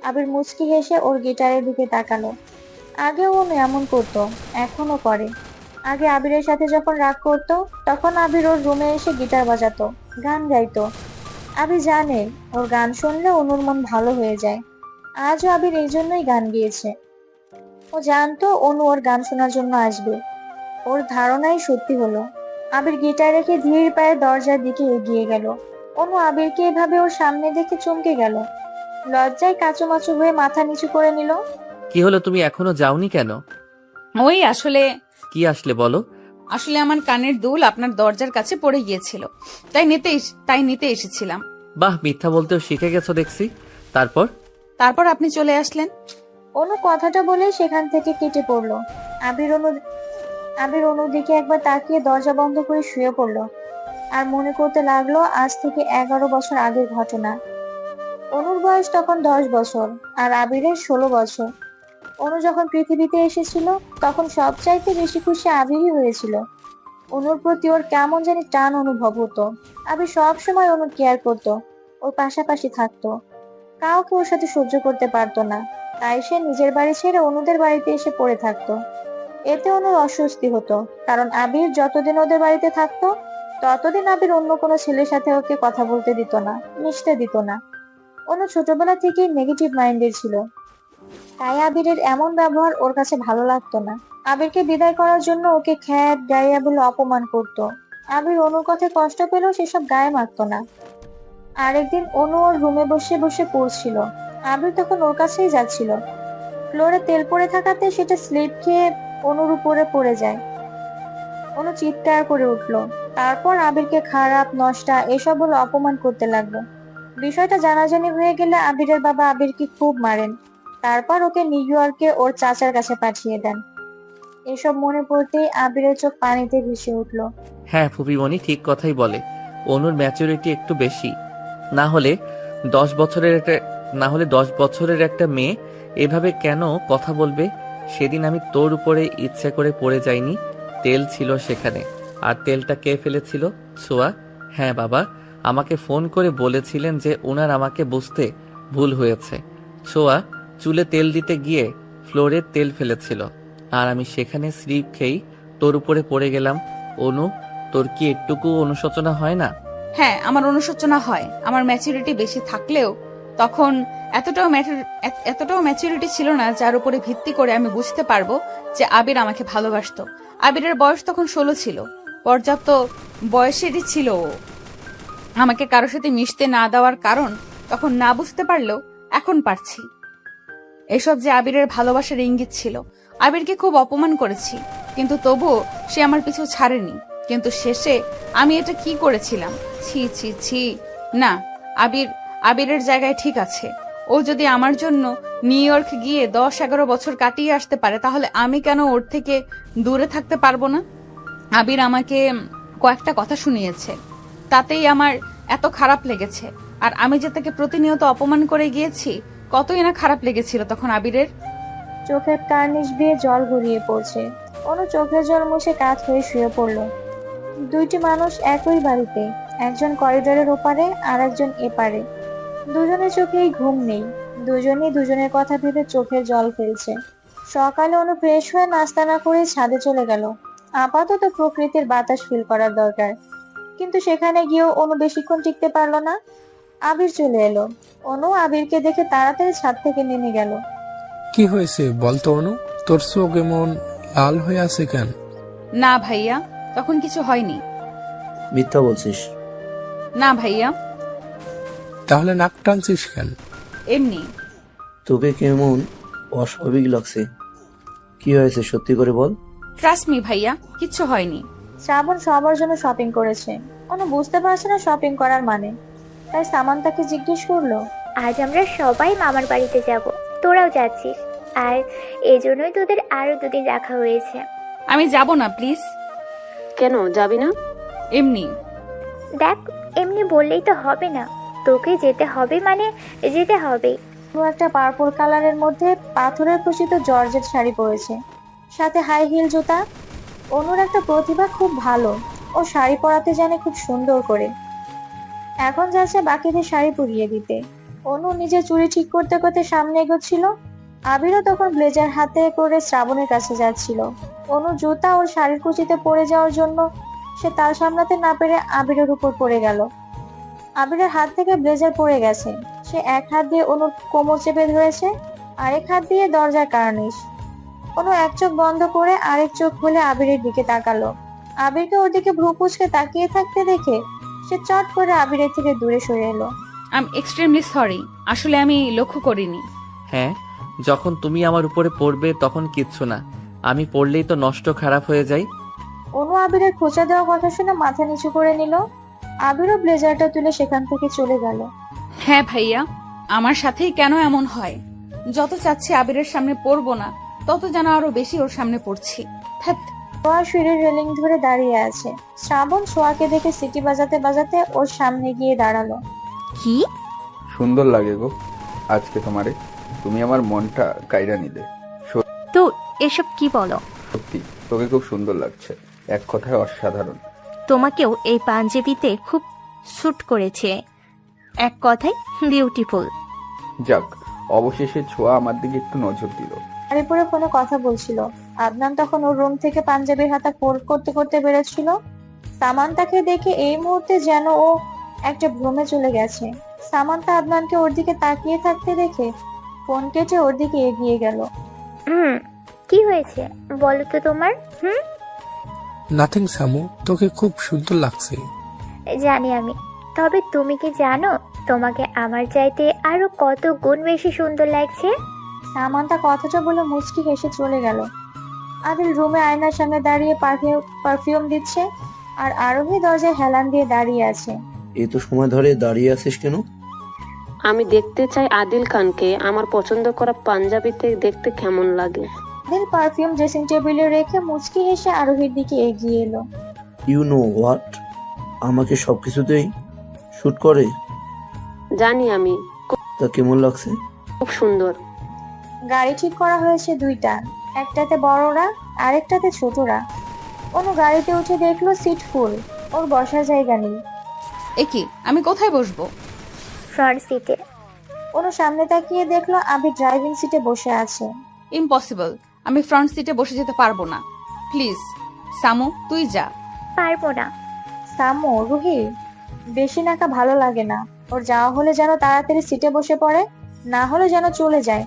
আবির মুচকি হেসে ওর গিটারের দিকে তাকালো। আগেও ও এমন করতো, এখনো করে। আগে আবিরের সাথে যখন রাগ করতো তখন আবির ওর রুমে এসে গিটার বাজাতো, গান গাইতো। আবির জানে ওর গান শুনলে অনুর মন ভালো হয়ে যায়। আজও আবির এই জন্যই গান গিয়েছে। ও জানতো অনু ওর গান শোনার জন্য আসবে। ওর ধারণাই সত্যি হলো। আবির গিটার রেখে ধীর পায়ে দরজার দিকে এগিয়ে গেল। অনু আবিরকে এভাবে ওর সামনে দেখে চমকে গেল। লজ্জায় কাচুমাচু হয়ে মাথা নিচু করে নিল। কি হলো, তুমি এখনো যাওনি কেন? ওই আসলে কি আসলে বলো? আসলে আমার কানের দুল আপনার দরজার কাছে পড়ে গিয়েছিল, তাই নিতে এসেছিলাম। বাহ, মিথ্যা বলতেও শিখে গেছো দেখছি। তারপর আপনি চলে আসলেন। অনু কথাটা বলে সেখান থেকে কেটে পড়লো। আবির অনুর দিকে একবার তাকিয়ে দরজা বন্ধ করে শুয়ে পড়লো আর মনে করতে লাগলো আজ থেকে 11 বছর আগের ঘটনা। অনুর বয়স তখন 10 বছর আর আবিরের 16 বছর। অনু যখন পৃথিবীতে এসেছিল তখন সবচাইতে বেশি খুশি আবিরই হয়েছিল। অনুর প্রতি ওর কেমন জানি টান অনুভব হতো। আবির সবসময় অনুর কেয়ার করতো, ওর পাশাপাশি থাকতো। কাউকে ওর সাথে সহ্য করতে পারতো না, তাই সে নিজের বাড়ি ছেড়ে অনুদের বাড়িতে এসে পড়ে থাকতো। এতে অনুর অস্বস্তি হতো, কারণ আবির যতদিন ওদের বাড়িতে থাকতো ততদিন আবির অন্য কোনো ছেলের সাথে ওকে কথা বলতে দিত না, মিশতে দিত না। অনু ছোটবেলা থেকেই নেগেটিভ মাইন্ডের ছিল, তাই আবিরের এমন ব্যবহার ওর কাছে ভালো লাগতো না। আবিরকে বিদায় করার জন্য ওকে খ্যাত গাইয়া বলে অপমান করত। আবির অনুর কথায় কষ্ট পেলেও সেসব গায়ে মাখতো না। আরেকদিন অনু ওর রুমে বসে বসে পড়ছিল। আবির তখন ওর কাছেই যাচ্ছিল। ফ্লোরে তেল পড়ে থাকাতে সেটা স্লিপ খেয়ে অনুর উপরে পড়ে যায়। অনু চিৎকার করে উঠলো। তারপর আবিরকে খারাপ, নষ্টা এসব বলে অপমান করতে লাগলো। বিষয়টা জানাজানি হয়ে গেলে আবিরের বাবা আবিরকে খুব মারেন। তারপর ওকে নিউ ইয়র্কে ওর চাচার কাছে পাঠিয়ে দেন। এসব মনে পড়তেই আবিরের চোখ পানিতে ভেসে উঠলো। হ্যাঁ, ফুপিমণি ঠিক কথাই বলে। অনুর ম্যাচুরিটি একটু বেশি। না হলে 10 বছরের একটা মেয়ে এভাবে কেন কথা বলবে? সেদিন আমি তোর উপরে ইচ্ছে করে পড়ে যাইনি, তেল ছিল সেখানে। আর তেলটা কে ফেলেছিল? ছোঁয়া। হ্যাঁ বাবা আমাকে ফোন করে বলেছিলেন যে ওনার আমাকে বুঝতে ভুল হয়েছে। ছোঁয়া চুলে তেল দিতে গিয়ে ফ্লোরে তেল ফেলেছিল আর আমি সেখানে স্লিপ খেয়েই তোর উপরে পড়ে গেলাম। অনু, তোর কি একটুকু অনুশোচনা হয় না? হ্যাঁ, আমার অনুশোচনা হয়। আমার ম্যাচুরিটি বেশি থাকলেও তখন এতটাও ম্যাচুরিটি ছিল না যার উপরে ভিত্তি করে আমি বুঝতে পারবো যে আবির আমাকে ভালোবাসতো। আবিরের বয়স তখন 16 ছিল, পর্যাপ্ত বয়সেরই ছিল ও। আমাকে কারোর সাথে মিশতে না দেওয়ার কারণ তখন না বুঝতে পারলেও এখন পারছি। এসব যে আবিরের ভালোবাসার ইঙ্গিত ছিল। আবিরকে খুব অপমান করেছি, কিন্তু তবুও সে আমার পিছু ছাড়েনি। কিন্তু শেষে আমি এটা কি করেছিলাম? ছি ছি ছি। না, আবিরের জায়গায় ঠিক আছে। ও যদি আমার জন্য নিউ ইয়র্ক গিয়ে 10-11 বছর কাটিয়ে আসতে পারে, তাহলে আমি কেন ওর থেকে দূরে থাকতে পারবো না? আবির আমাকে কয়েকটা কথা শুনিয়েছে, তাতেই আমার এত খারাপ লেগেছে। আর আমি যে তাকে প্রতিনিয়ত অপমান করে গিয়েছি, কতই না খারাপ লেগেছিল তখন আবিরের। চোখের কার্নিশ দিয়ে জল গড়িয়ে পড়ছে। অনু চোখের জল মুছে কাত হয়ে শুয়ে পড়ল। দুইটি মানুষ একই বাড়িতে, একজন করিডোরের ওপারে আর একজন এপারে। দুজনের চোখেই ঘুম নেই, দুজনেই দুজনের কথা ভেবে চোখের জল ফেলছে। সকালে অনু ফ্রেশ হয়ে নাস্তা না করে ছাদে চলে গেল। আপাতত প্রকৃতির বাতাস ফিল করার দরকার, কিন্তু সেখানে গিয়েও অনু বেশিক্ষণ টিকতে পারলো না। আবির চলে এলো। অনু আবিরকে দেখে তাড়াতাড়ি ছাদ থেকে নেমে গেল। কি হয়েছে বলতো অনু, তোর চোখ এমন লাল হয়ে আছে কেন? না ভাইয়া, তখন কিছু হয়নি। মিথ্যা বলছিস? না ভাইয়া। তাহলে নাক টানছিস কেন? এমনি। তোকে কেমন অস্বাভাবিক লাগছে, কি হয়েছে সত্যি করে বল। ট্রাস্ট মি ভাইয়া, কিচ্ছু হয়নি। শ্রাবণ সবার জন্য শপিং করেছে। অনু বুঝতে পারছে না শপিং করার মানে, তাই সামান্তাকে জিজ্ঞেস করলো, আজ আমরা সবাই মামার বাড়িতে যাব, তোরাও যাচ্ছিস, আর এজন্যই তোদের আরো 2 দিন রাখা হয়েছে। আমি যাব না প্লিজ। কেন যাবি না? এমনি। দেখ, এমনি বললেই তো হবে না, তোকে যেতে হবে মানে যেতে হবেই। ও একটা পার্পল কালারের মধ্যে পাথরের খচিত জর্জেট শাড়ি পরেছে, সাথে হাই হিল জুতা। অনুর একটা প্রতিভা খুব ভালো, ও শাড়ি পরাতে জানে খুব সুন্দর করে। এখন যাচ্ছে বাকিদের শাড়ি পরিয়ে দিতে। অনু নিজে চুড়ি ঠিক করতে করতে সামনে এগোচ্ছিল। আবিরও তখন ব্লেজার হাতে করে শ্রাবণের কাছে যাচ্ছিল। অনু জুতা ওর শাড়ির কুচিতে পড়ে যাওয়ার জন্য সে তাল সামলাতে না পেরে আবিরের উপর পড়ে গেল। আবিরের হাত থেকে ব্লেজার পড়ে গেছে। সে এক হাত দিয়ে অনুর কোমর চেপে ধরেছে, আরেক হাত দিয়ে দরজার কার্নিশ। অনু এক চোখ বন্ধ করে আরেক চোখ খুলে আবিরের দিকে তাকালো। আবিরকে ওর দিকে ভ্রু কুঁচকে তাকিয়ে থাকতে দেখে সে চট করে আবিরের থেকে দূরে সরে এলো। আই এম এক্সট্রিমলি সরি, আসলে আমি লক্ষ্য করিনি। হ্যাঁ, যখন তুমি আমার উপরে পড়বে তখন কিচ্ছু না, আমি পড়লেই তো নষ্ট খারাপ হয়ে যায়। অনু আবিরের খোঁচা দেওয়া কথা শুনে মাথা নিচু করে নিল। আবিরও ব্লেজারটা তুলে সেখান থেকে চলে গেল। হ্যাঁ ভাইয়া, আমার সাথেই কেন এমন হয়? যত চাচ্ছি আবিরের সামনে পড়বো না, তত যেন আরো বেশি ওর সামনে পড়ছি। ধ্যাৎ। সোয়া সিঁড়ির রেলিং ধরে দাঁড়িয়ে আছে। শ্রাবণ সোয়াকে দেখে সিটি বাজাতে বাজাতে ওর সামনে গিয়ে দাঁড়ালো। কি সুন্দর লাগে গো আজকে তোমারে, তুমি আমার মনটা কাইরা নিলে। তো এসব কি বলো? সত্যি তোকে খুব সুন্দর লাগছে, এক কথায় অসাধারণ। তোমাকেও এই পাঞ্জাবিতে খুব স্যুট করেছে, এক কথায় বিউটিফুল। যাক, অবশেষে ছোঁয়া আমার দিকে একটু নজর দিল। আরিপুরে ফোনে কথা বলছিল। আদনান তখন ওর রুম থেকে পাঞ্জাবির হাতা ফোল্ড করতে করতে বেরোচ্ছিল। সামান্তাকে দেখে এই মুহূর্তে যেন ও একটা ভ্রমে চলে গেছে। সামান্তা আদনানকে ওর দিকে তাকিয়ে থাকতে দেখে ফোন কেটে ওর দিকে এগিয়ে গেল। কি হয়েছে বলো তো তোমার? নাথিং সামু, তোকে খুব সুন্দর লাগছে। জানি আমি, তবে তুমি কি জানো তোমাকে আমার চাইতে আরো কত গুণ বেশি সুন্দর লাগছে? সামান্তা কথাটা বলে মুচকি হেসে চলে গেল। আদিল রুমে আয়নার সামনে দাঁড়িয়ে পারফিউম দিচ্ছে, আর আরোহী দরজায় হেলান দিয়ে দাঁড়িয়ে আছে। এই তো সময় ধরে দাঁড়িয়ে আছিস কেন? আমি দেখতে চাই আদিল খানকে আমার পছন্দ করা পাঞ্জাবিতে দেখতে কেমন লাগে। আদিল পারফিউম ড্রেসিং টেবিলে রেখে মুচকি হেসে আরোহীর দিকে এগিয়ে এলো। ইউ নো হোয়াট, আমাকে সবকিছুতেই শুট করে। জানি আমি, তা কেমন লাগছে? খুব সুন্দর। গাড়ি ঠিক করা হয়েছে 2টা, একটাতে বড়রা আরেকটাতে ছোটরা। অনু গাড়িতে উঠে দেখলো সিট ফুল, ওর বসার জায়গা নেই। একি, আমি কোথায় বসবো? ফ্রন্ট সিটে। অনু সামনে তাকিয়ে দেখলো আবি ড্রাইভিং সিটে বসে আছে। ইম্পসিবল, আমি ফ্রন্ট সিটে বসে যেতে পারবো না। প্লিজ সামু, তুই যা। পারবো না। সামু, রুহি, বেশি নাকা ভালো লাগে না। ওর যাওয়া হলে যেন তাড়াতাড়ি সিটে বসে পড়ে, না হলে যেন চলে যায়।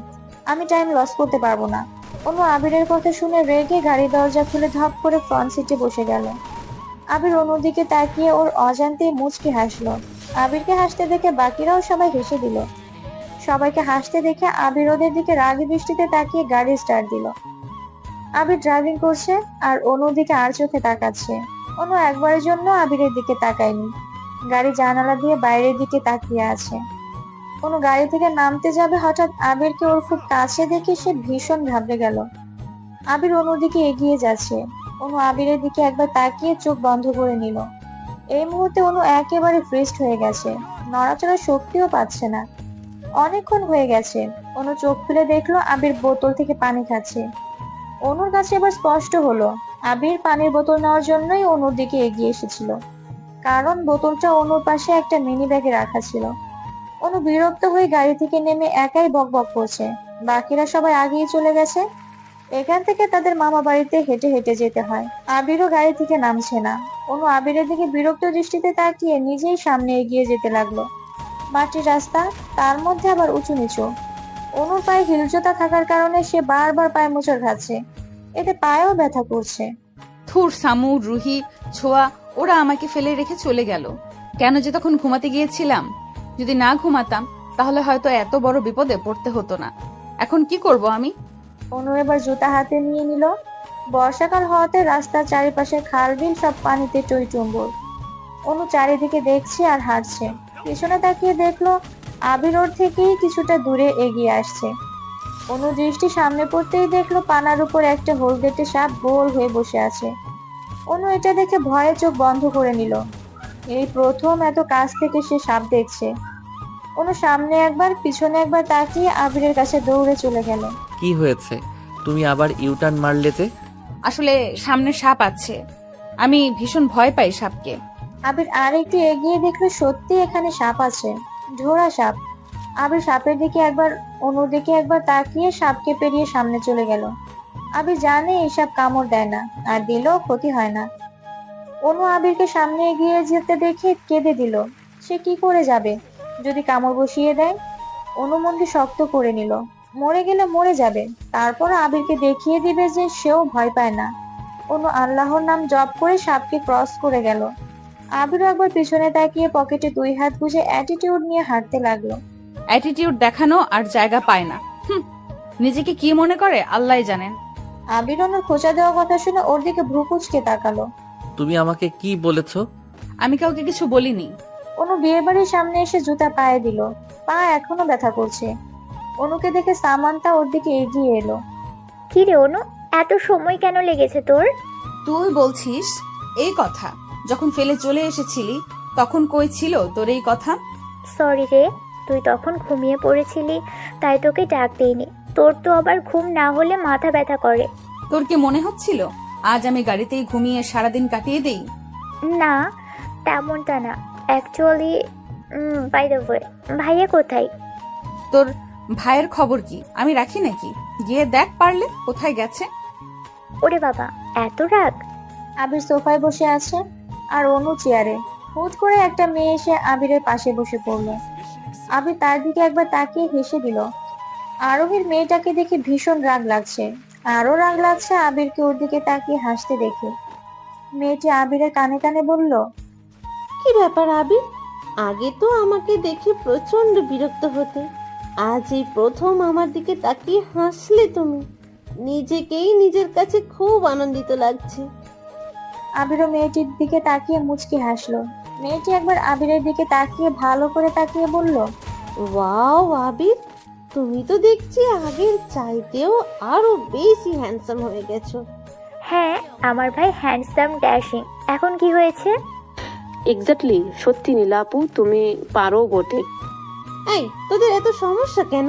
আমি টাইম লস করতে পারবো না। অনু আবিরের কথা শুনে রেগে গাড়ি দরজা খুলে ধপ করে ফ্রন্ট সিটে বসে গেল। আবির অনুর দিকে তাকিয়ে ওর অজান্তেই মুচকি হাসলো। আবিরকে হাসতে দেখে বাকিরাও সবাই হেসে দিল। সবাইকে হাসতে দেখে আবির ওদের দিকে রাগী দৃষ্টিতে তাকিয়ে গাড়ি স্টার্ট দিল। আবির ড্রাইভিং করছে আর অনুর দিকে আর চোখে তাকাচ্ছে। অনু একবারের জন্য আবিরের দিকে তাকায়নি, গাড়ি জানালা দিয়ে বাইরের দিকে তাকিয়ে আছে। অনু গাড়ি থেকে নামতে যাবে, হঠাৎ আবিরকে ওর খুব কাছে দেখে সে ভীষণ ঘাবড়ে গেল। আবির অনুর দিকে এগিয়ে যাচ্ছে। অনু আবিরের দিকে একবার তাকিয়ে চোখ বন্ধ করে নিল। এই মুহূর্তে অনু একেবারে ফ্রিস্ট হয়ে গেছে, নড়াচড়ার শক্তিও পাচ্ছে না। অনেকক্ষণ হয়ে গেছে। অনু চোখ খুলে দেখলো আবির বোতল থেকে পানি খাচ্ছে। অনুর কাছে এবার স্পষ্ট হলো আবির পানির বোতল নেওয়ার জন্যই অনুর দিকে এগিয়ে এসেছিল, কারণ বোতলটা অনুর পাশে একটা মিনি ব্যাগে রাখা ছিল। অনু বিরক্ত হয়ে গাড়ি থেকে নেমে একাই বকবক করছে। বাকিরা সবাই আগেই চলে গেছে। এখান থেকে তাদের মামা বাড়িতে হেঁটে হেঁটে যেতে হয়। আবিরও গাড়ি থেকে নামছে না। অনু আবিরের দিকে বিরক্ত দৃষ্টিতে তাকিয়ে নিজেই সামনে এগিয়ে যেতে লাগলো। মাটির রাস্তা, তার মধ্যে আবার উঁচু নিচু। অনুর পায়ে হিল জুতা থাকার কারণে সে বারবার পায়ে মোচড় খাচ্ছে, এতে পায়েও ব্যথা করছে। থুর, সামু, রুহি, ছোঁয়া ওরা আমাকে ফেলে রেখে চলে গেল। কেন যে তখন ঘুমাতে গিয়েছিলাম? যদি না ঘুমাতাম তাহলে হয়তো এত বড় বিপদে পড়তে হতো না। এখন কি করব আমি? অনু এবার জুতা হাতে নিয়ে নিল। বর্ষাকাল হওয়াতে রাস্তার চারিপাশে খাল বিল সব পানিতে টইটুম্বুর। অনু চারিদিকে দেখছে আর হাঁটছে। পিছনে তাকিয়ে দেখলো আবির ওর থেকেই কিছুটা দূরে এগিয়ে আসছে। অনু দৃষ্টি সামনে পড়তেই দেখলো পানার উপর একটা হলদেটে সাপ গোল হয়ে বসে আছে। অনু এটা দেখে ভয়ে চোখ বন্ধ করে নিল। এই প্রথম এত কাছ থেকে সে সাপ দেখছে। অনু সামনে একবার পিছনে একবার তাকিয়ে আবিরের কাছে দৌড়ে চলে গেল। কি হয়েছে? তুমি আবার ইউটার্ন মারলে যে? আসলে সামনে সাপ আছে, আমি ভীষণ ভয় পাই সাপকে। আবির আর একটু এগিয়ে দেখলো সত্যি এখানে সাপ আছে, ঝোড়া সাপ। আবির সাপের দিকে একবার অনুর দিকে একবার তাকিয়ে সাপকে পেরিয়ে সামনে চলে গেল। আবির জানে এই সাপ কামড় দেয় না, আর দিলেও ক্ষতি হয় না। অনু আবিরকে সামনে এগিয়ে যেতে দেখে কেঁদে দিল। সে কি করে যাবে যদি কামড় বসিয়ে দেয়? অনু মনকে শক্ত করে নিল। মরে গেলে মরে যাবে, তারপর আবিরকে দেখিয়ে দিবে যে সেও ভয় পায় না। অনু আল্লাহর নাম জপ করে সাপকে ক্রস করে গেল। আবিরও একবার পিছনে তাকিয়ে পকেটে 2 হাত গুজে অ্যাটিটিউড নিয়ে হাঁটতে লাগলো। অ্যাটিটিউড দেখানো আর জায়গা পায় না। নিজেকে কি মনে করে আল্লাহই জানেন। আবির অনুর খোঁচা দেওয়া কথা শুনে ওর দিকে ভ্রু কুঁচকে তাকালো। তুমি আমাকে কি বলেছো? আমি কাউকে কিছু বলিনি। অনু বিয়ে বাড়ির সামনে এসে জুতা পায়ে দিল। পা এখনো ব্যথা করছে। অনুকে দেখে সামান্তা ওর দিকে এগিয়ে এলো। কি রে অনু, এত সময় কেন লেগেছে তোর? তুই বলছিস এই কথা? যখন ফেলে চলে এসেছিলি তখন কই ছিল তোর এই কথা? সরি রে, তুই তখন ঘুমিয়ে পড়েছিলি, তাই তোকে ডাক দেইনি। তোর তো আবার ঘুম না হলে মাথা ব্যথা করে। তোর কি মনে হচ্ছিল আজ আমি গাড়িতেই ঘুমিয়ে সারাদিন কাটিয়ে দেই? না, তেমনটা না। অ্যাকচুয়ালি বাই দ্য ওয়ে, ভাইয়া কোথায়? তোর ভাইয়ের খবর কি আমি রাখি নাকি? গিয়ে দেখ পারলে কোথায় গেছে। ওরে বাবা, এত রাগ! আবির সোফায় বসে আছে আর অনু চেয়ারে। হুট করে একটা মেয়ে এসে আবিরের পাশে বসে পড়লো। আবির তার দিকে একবার তাকিয়ে হেসে দিল। আরোহীর মেয়েটাকে দেখে ভীষণ রাগ লাগছে। আরো রাগ লাগছে আবিরকে ওর দিকে তাকিয়ে হাসতে দেখে। মেয়েটি আবিরের কানে কানে বলল, কি ব্যাপার আবির? আগে তো আমাকে দেখে প্রচন্ড বিরক্ত হতে, আজ এই প্রথম আমার দিকে তাকিয়ে হাসলে তুমি। নিজেকেই নিজের কাছে খুব আনন্দিত লাগছে। আবিরও মেয়েটির দিকে তাকিয়ে মুচকি হাসলো। মেয়েটি একবার আবিরের দিকে তাকিয়ে ভালো করে তাকিয়ে বলল, ওয়াও আবির, তুমি তো দেখছি আগের চাইতেও আরো বেশি হ্যান্ডসাম হয়ে গেছো। হ্যাঁ, আমার ভাই হ্যান্ডসাম ড্যাশিং। এখন কি হয়েছে? এক্স্যাক্টলি, সত্যি নীলা আপু, তুমি পারো বটে। এই তোদের এত সমস্যা কেন?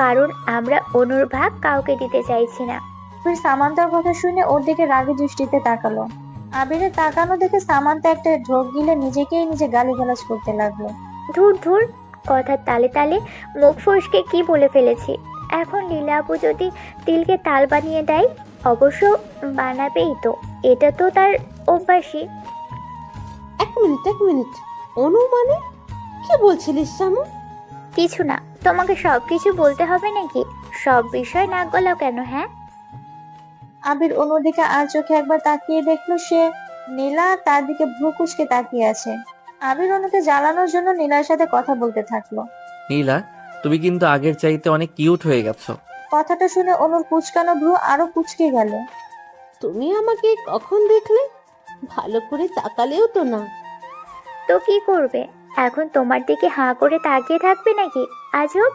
কারণ আমরা অনুর ভাগ কাউকে দিতে চাইছি না। ফির সামান্তার কথা শুনে ওর দিকে রাগী দৃষ্টিতে তাকালো। আবিরের তাকানো দেখে সামান্তা একটা ঢোক গিলে নিজেকেই নিজে গালিগালাজ করতে লাগলো। ধুর ধুর, কথার তালে তালে মুখ ফসকে কি বলে ফেলেছি। এখন লীলা আপু যদি তিলকে তাল বানিয়ে দেয়, অবশ্য বানাবেই তো, এটা তো তার অভ্যাসই। এক মিনিট, অনু মানে কি বলছিলিস শামু? কিছু না, তোমাকে সবকিছু বলতে হবে নাকি? সব বিষয় নাক গলাও কেন? হ্যাঁ, আবির অনুর দিকে আর চোখে একবার তাকিয়ে দেখলো সে নীলা তার দিকে ভ্রু কুঁচকে তাকিয়ে আছে। আবির অনুকে জ্বালানোর জন্য নীলার সাথে কথা বলতে থাকলো। নীলা, তুমি কিন্তু আগের চাইতে অনেক কিউট হয়ে গেছো। কথাটা শুনে অনুর কুচকানো ভ্রু আরো কুচকে গেল। তুমি আমাকে কখন দেখলে? ভালো করে তাকালেও তো না। তো কি করবে এখন? তোমার দিকে হাঁ করে তাকিয়ে থাকবে নাকি? আজব,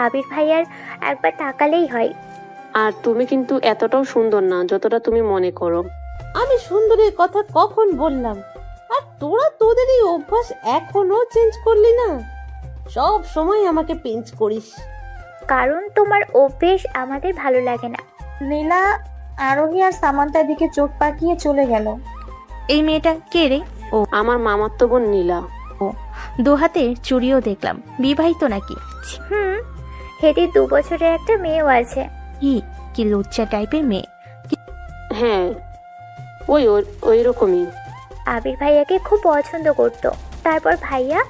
আবির ভাইয়ার একবার তাকালেই হয়। আর তুমি কিন্তু এতটাও সুন্দর না যতটা তুমি মনে করো। আমি সুন্দরের কথা কখন বললাম? আর তোরা তোদের এই অভ্যাস এখনো চেঞ্জ করলি না? সব সময় আমাকে পিঞ্চ করিস। কারণ তোমার অভ্যেস আমাদের ভালো লাগে না। নীলা আরোহী আর সামান্তার দিকে চোখ পাকিয়ে চলে গেল। এই মেয়েটা কে রে? ও আমার মামাতো বোন নীলা। ও, 2 হাতে চুড়িও দেখলাম, বিবাহিত নাকি? হেঁটে 2 বছরের একটা মেয়েও আছে। কি লুচ্চা টাইপের মেয়ে। হ্যাঁ, ওই রকমই। আবির ভাইয়াকে খুব পছন্দ করত, তারপর ভাইয়া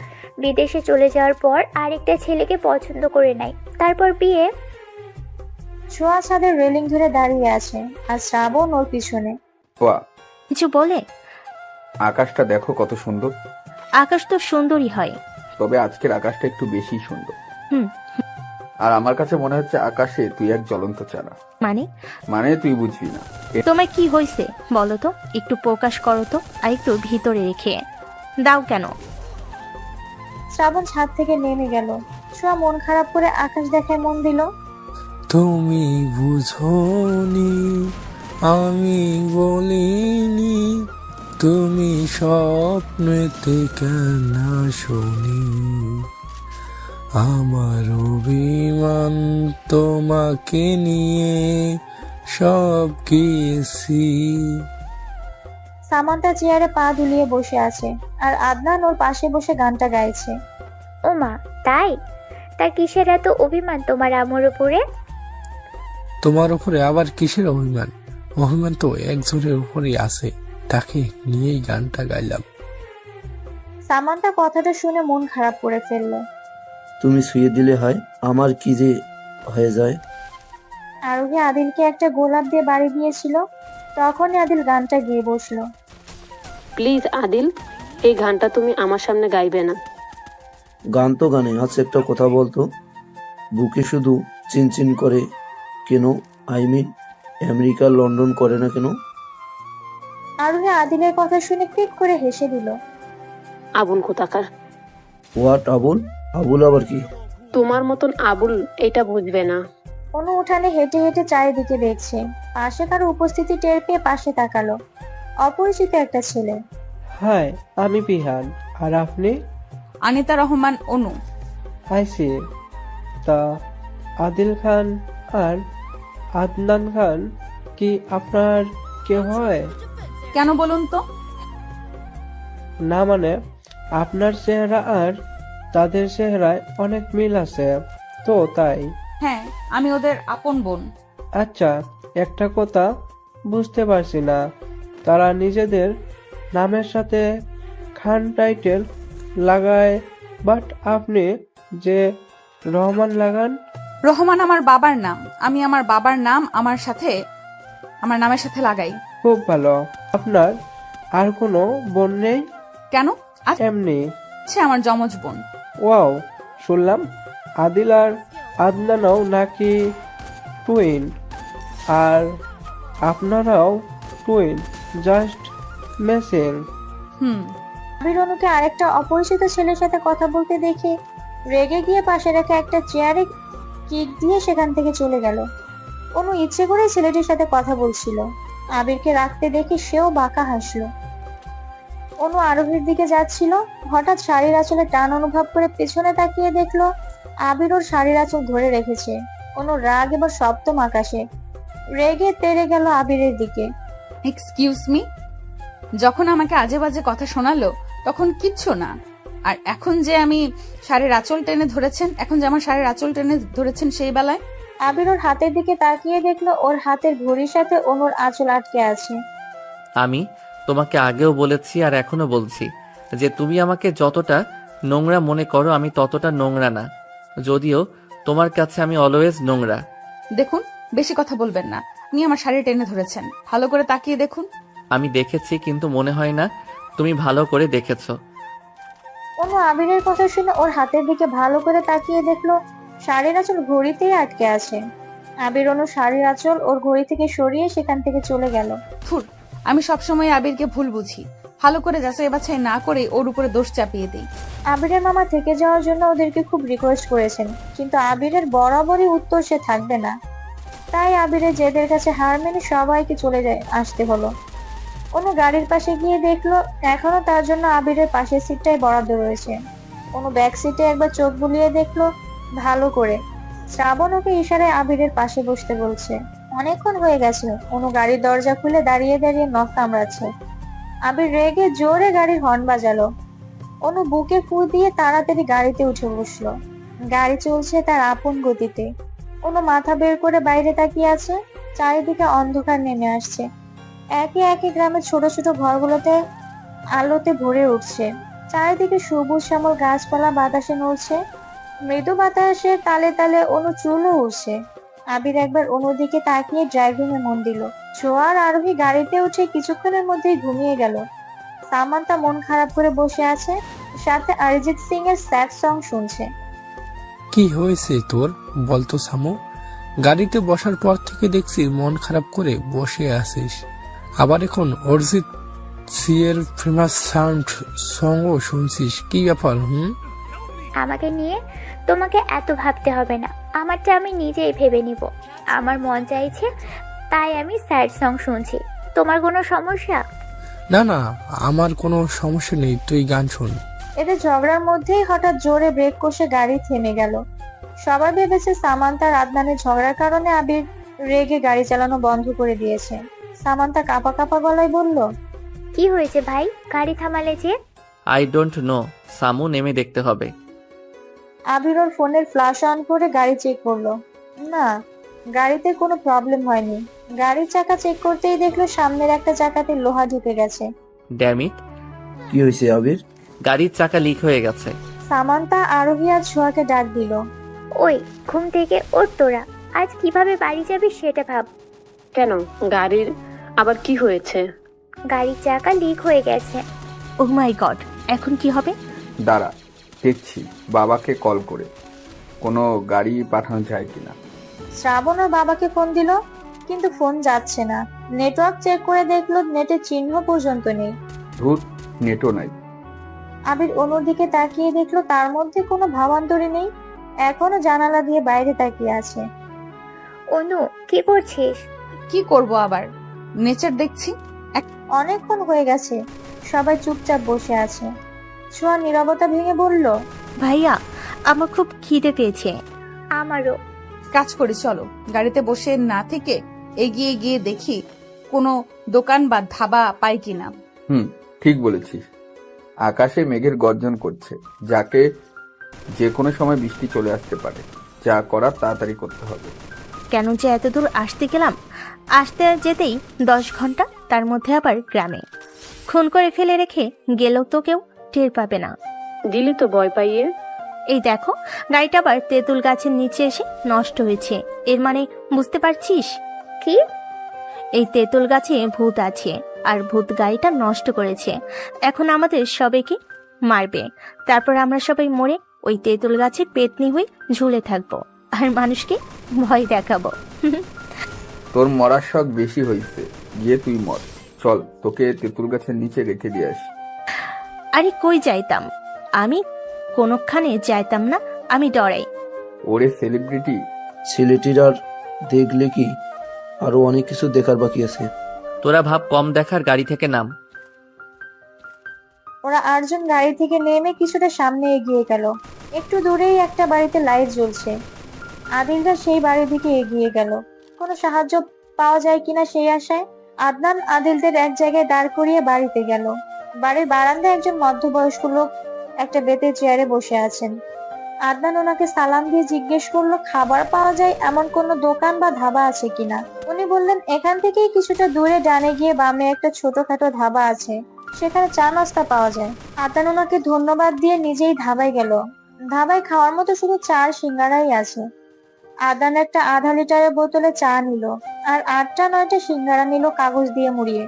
বিদেশে চলে যাওয়ার পর আরেকটা ছেলেকে পছন্দ করে নেয়, তারপর বিয়ে। ছোঁয়া ছাদের রেলিং ধরে দাঁড়িয়ে আছে আর শ্রাবণ ওর পিছনে। বাহ, কিছু বলে? আকাশটা দেখো কত সুন্দর। আকাশ তো সুন্দরই হয়, তবে আজকের আকাশটা একটু বেশি সুন্দর। হুম। আর আমার কাছে মনে হচ্ছে আকাশে তুই এক জ্বলন্ত চারা। মানে তুই বুঝবি না। তোমার কি হয়েছে বলো তো, একটু প্রকাশ করো তো, আর একটু ভিতরে রেখে দাও কেন? শ্রাবণ ছাদ থেকে নেমে গেল। ছোঁয়া মন খারাপ করে আকাশ দেখায় মন দিল। তুমি বুঝোনি, আমি বলিনি, তুমি স্বপ্নেতে কেন শুনি, আমার অভিমান তোমাকে নিয়ে সব গেছি। সামান্তা চেয়ারে পা দুলিয়ে বসে আছে আর আদনান ওর পাশে বসে গানটা গাইছে। ওমা তাই? তার কিসের এত অভিমান তোমার আমার উপরে? তোমার উপরে আবার কিসের অভিমান? অভিমান তো একজনের উপরেই আছে, তাকে নিয়েই গানটা গাইলাম। সামান্তা কথাটা শুনে মন খারাপ করে ফেললো। তুমি শুয়ে দিলে হয়, আমার কি যে হয়ে যায়। আরোহী আদিলকে একটা গোলাপ দিয়ে বাড়ি দিয়েছিল, তখনই আদিল গানটা গিয়ে বসলো। প্লিজ আদিল, এই গানটা তুমি আমার সামনে গাইবে না। গান তো গানে, আচ্ছা একটা কথা বলতো, বুকে শুধু চিনচিন করে কেন? আই মিন আমেরিকা লন্ডন করে না কেন? আরোহী আদিলের কথা শুনে পিক করে হেসে দিল। আবুল কোথাকার। হোয়াট আবুল? আবুল আবার কি? তোমার মতন আবুল এটা বুঝবে না। অনু উঠানে হেঁটে হেঁটে চারিদিকে দেখছে, পাশে কারো উপস্থিতি টের পেয়ে পাশে তাকালো। অপরিচিত একটা ছেলে। হাই, আমি বিহান। আর আপনি? আনিতা রহমান, অনু। আইসি। তা আদিল খান আর আদনান খান কি আপনার কে হয়? কেন বলুন তো? না মানে আপনার চেহারা আর তাদের চেহারায় অনেক মিল আছে তো তাই। হ্যাঁ, আমি ওদের আপন বোন। আচ্ছা, একটা কথা বুঝতে পারছি না, তারা নিজেদের নামের সাথে খান টাইটেল লাগায়, বাট আপনি যে রহমান লাগান। রহমান আমার বাবার নাম, আমি আমার বাবার নাম আমার নামের সাথে লাগাই। খুব ভালো। আপনার আর কোনো বোন নেই? কেন? এমনি। আচ্ছা, আমার যমজ বোন। ওয়াও, শুনলাম আদিল আর আদনানও নাকি টুইন, আর আপনারাও টুইন, জাস্ট মেসিং। আবির অনুকে আরেকটা অপরিচিত ছেলের সাথে কথা বলতে দেখে রেগে গিয়ে পাশে রেখে একটা চেয়ারে কিক দিয়ে সেখান থেকে চলে গেল। অনু ইচ্ছে করে ছেলেটির সাথে কথা বলছিল, আবিরকে রাখতে দেখে সেও বাঁকা হাসলো। অনু আরোহীর দিকে যাচ্ছিল, হঠাৎ শাড়ির আঁচলে টান অনুভব করে পেছনে তাকিয়ে দেখলো আবির ওর শাড়ির আঁচল ধরে রেখেছে। অনু রাগ এবার সপ্তম আকাশে, রেগে তেড়ে গেল আবিরের দিকে। এক্সকিউজ মি, যখন আমাকে আজে বাজে কথা শোনালো তখন কিচ্ছু না, আর এখন যে আমি শাড়ির আঁচল টেনে ধরেছেন সেই বেলায়? আবির ওর হাতের দিকে তাকিয়ে দেখলো ওর হাতের ঘড়ির সাথে অনুর আঁচল আটকে আছে। আমি তোমাকে আগেও বলেছি আর এখনো বলছি যে তুমি আমাকে যতটা নোংরা মনে করো আমি ততটা নোংরা না, যদিও তোমার কাছে আমি অলওয়েজ নোংরা। দেখুন, বেশি কথা বলবেন না। আপনি আমার শাড়ি টেনে ধরেছেন, ভালো করে তাকিয়ে দেখুন। আমি দেখেছি, কিন্তু মনে হয় না তুমি ভালো করে দেখেছো। অনু আবিরের কথা শুনে ওর হাতের দিকে ভালো করে তাকিয়ে দেখলো শাড়ির আঁচল ঘড়িতেই আটকে আছে। আবির অনু শাড়ির আঁচল ওর ঘড়ি থেকে সরিয়ে সেখান থেকে চলে গেল। আমি সবসময় আবিরকে ভুল বুঝি, ভালো করে যাচাই বাছাই না করে ওর উপরে দোষ চাপিয়ে দিই। আবিরের মামা থেকে যাওয়ার জন্য ওদেরকে খুব রিকোয়েস্ট করেছেন, কিন্তু আবিরের বরাবরই উত্তর সে থাকবে না। তাই আবিরের জেদের কাছে হার মেনে সবাইকে আসতে হলো। অনু গাড়ির পাশে গিয়ে দেখলো এখনো তার জন্য আবিরের পাশের সিটটাই বরাদ্দ রয়েছে। অনু ব্যাক সিটে একবার চোখ বুলিয়ে দেখলো ভালো করে। শ্রাবণ ওকে ইশারায় আবিরের পাশে বসতে বলছে। অনেকক্ষণ হয়ে গেছে। অনু গাড়ির দরজা খুলে দাঁড়িয়ে দাঁড়িয়ে নখ কামড়াচ্ছে। আবির রেগে জোরে গাড়ির হর্ন বাজালো। অনু বুকে ফু দিয়ে তাড়াতাড়ি গাড়িতে উঠে বসলো। গাড়ি চলছে তার আপন গতিতে। অনু মাথা বের করে বাইরে তাকিয়ে আছে। চারিদিকে অন্ধকার নেমে আসছে। একে একে গ্রামের ছোট ছোট ঘরগুলোতে আলোতে ভরে উঠছে। চারিদিকে সবুজ শ্যামল গাছপালা বাতাসে নড়ছে। মৃদু বাতাসে তালে তালে অনু চুলও উঠছে। আবির একবার অনুর দিকে তাকিয়ে ড্রাইভিংয়ে মন দিল। ছোঁয়ার আরোহী গাড়িতে উঠে কিছুক্ষণের মধ্যেই ঘুমিয়ে গেল। সামান্তা মন খারাপ করে বসে আছে, সাথে অরিজিৎ সিং এর স্যাড সং শুনছে। কি হয়েছে তোর বলতো সামু? গাড়িতে বসার পর থেকে দেখছি মন খারাপ করে বসে আছিস, আবার এখন অরিজিৎ সিং এর ফেমাস সাউন্ড সং ও শুনছিস, কি ব্যাপার? আমাকে নিয়ে তোমাকে এত ভাবতে হবে না, আমারটা আমি নিজেই ভেবে নিব। আমার মন চাইছে তাই আমি স্যাড সং শুনছি। তোমার কোনো সমস্যা? না না, আমার কোনো সমস্যা নেই, তুই গান শোন। এদের ঝগড়ার মধ্যেই হঠাৎ জোরে ব্রেক কষে গাড়ি থেমে গেল। সবাই ভেবেছে সামান্তা আর আদনানের ঝগড়ার কারণে আবির রেগে গাড়ি চালানো বন্ধ করে দিয়েছে। সামান্তা কাঁপা কাঁপা গলায় বলল, কি হয়েছে ভাই, গাড়ি থামালে যে? আই ডোন্ট নো, সামু নেমে দেখতে হবে। আবির ওর ফোনের ফ্ল্যাশ অন করে গাড়ি চেক করলো। না, গাড়িতে কোনো প্রবলেম হয়নি। গাড়ির চাকা চেক করতেই দেখলো সামনের একটা চাকাতে লোহা ঢুকে গেছে। ড্যামিট, কি হয়েছে আবির? গাড়ির চাকা লিক হয়ে গেছে। সামান্তা আরোহী আর ছোঁয়াকে ডাক দিল। ওই ঘুম থেকে ওঠ তোরা, আজ কিভাবে বাড়ি যাবি সেটা ভাব। কেন, গাড়ির আবার কি হয়েছে? গাড়ির চাকা লিক হয়ে গেছে। ও মাই গড, এখন কি হবে? দাঁড়া, দেখছি বাবাকে কল করে কোনো গাড়ি পাঠানো যায় কিনা। শ্রাবণ ওর বাবাকে ফোন দিল, কিন্তু ফোন যাচ্ছে না। নেটওয়ার্ক চেক করে দেখলো নেটের চিহ্ন পর্যন্ত নেই। ধুর, নেটও নাই। আবির অনুর দিকে তাকিয়ে দেখলো তার মধ্যে কোনো ভাবান্তরে নেই, এখনো জানালা দিয়ে বাইরে তাকিয়ে আছে। অনু, কি করছিস? কি করব আবার, নেচার দেখছি। অনেকক্ষণ হয়ে গেছে, সবাই চুপচাপ বসে আছে। ছোঁয়া নীরবতা ভেঙে বলল, ভাইয়া, আমার খুব খিদে পেয়েছে। আমারও। কাজ করি, চলো গাড়িতে বসে না থেকে এগিয়ে গিয়ে দেখি কোনো দোকান বা ধাবা পাই কিনা। ঠিক বলেছিস। আকাশে মেঘের গর্জন করছে, যাকে যে কোনো সময় বৃষ্টি চলে আসতে পারে। যা করার তাড়াতাড়ি করতে হবে। কেন যে এত দূর আসতে গেলাম, আসতে যেতেই 10 ঘন্টা, তার মধ্যে আবার গ্রামে। খুন করে ফেলে রেখে গেলেও তো কেউ টের পাবে না। দিলি তো ভয় পাইয়ে। এই দেখো, গাড়িটা আবার তেঁতুল গাছের নিচে এসে নষ্ট হয়েছে। এর মানে বুঝতে পারছিস? কি? এই তেঁতুল গাছে ভূত আছে, আর ভূত গাড়িটা নষ্ট করেছে। এখন আমাদের সবাইকে মারবে, তারপর আমরা সবাই মরে ওই তেঁতুল গাছের পেতনি হয়ে ঝুলে থাকবো, আর মানুষকে ভয় দেখাবো। তোর মরার শখ বেশি হয়েছে, গিয়ে তুই মর। চল, তোকে তেঁতুল গাছের নিচে রেখে দিয়ে আসি। আরে কই যাইতাম, আমি কোনোখানে যাইতাম না, আমি ডরাই। ওরে সেলিব্রিটি, ছেলেটির আর দেখলে কি আরো অনেক কিছু দেখার বাকি আছে। তোরা ভাব কম দেখার, গাড়ি থেকে নাম। ওরা 8 জন গাড়ি থেকে নেমে কিছুটা সামনে এগিয়ে গেল। একটু দূরেই একটা বাড়িতে লাইট জ্বলছে। আদিলরা সেই বাড়ির দিকে এগিয়ে গেল, কোনো সাহায্য পাওয়া যায় কিনা সেই আশায়। আদনান আদিলদের এক জায়গায় দাঁড় করিয়ে বাড়িতে গেল। বাড়ির বারান্দায় একজন মধ্যবয়স্ক লোক একটা বেতের চেয়ারে বসে আছেন। আদনান ওনাকে সালাম দিয়ে জিজ্ঞেস করলো খাবার পাওয়া যায় এমন কোনো দোকান বা ধাবা আছে কিনা। উনি বললেন এখান থেকেই কিছুটা দূরে ডানে গিয়ে বামে একটা ছোটখাটো ধাবা আছে, সেখানে চা নাস্তা পাওয়া যায়। আদনান ওনাকে ধন্যবাদ দিয়ে নিজেই ধাবায় গেল। ধাবায় খাওয়ার মতো শুধু চা আর সিঙ্গারাই আছে। আদনান একটা আধা লিটারের বোতলে চা নিল, আর 8টা-9টা সিঙ্গারা নিল কাগজ দিয়ে মুড়িয়ে।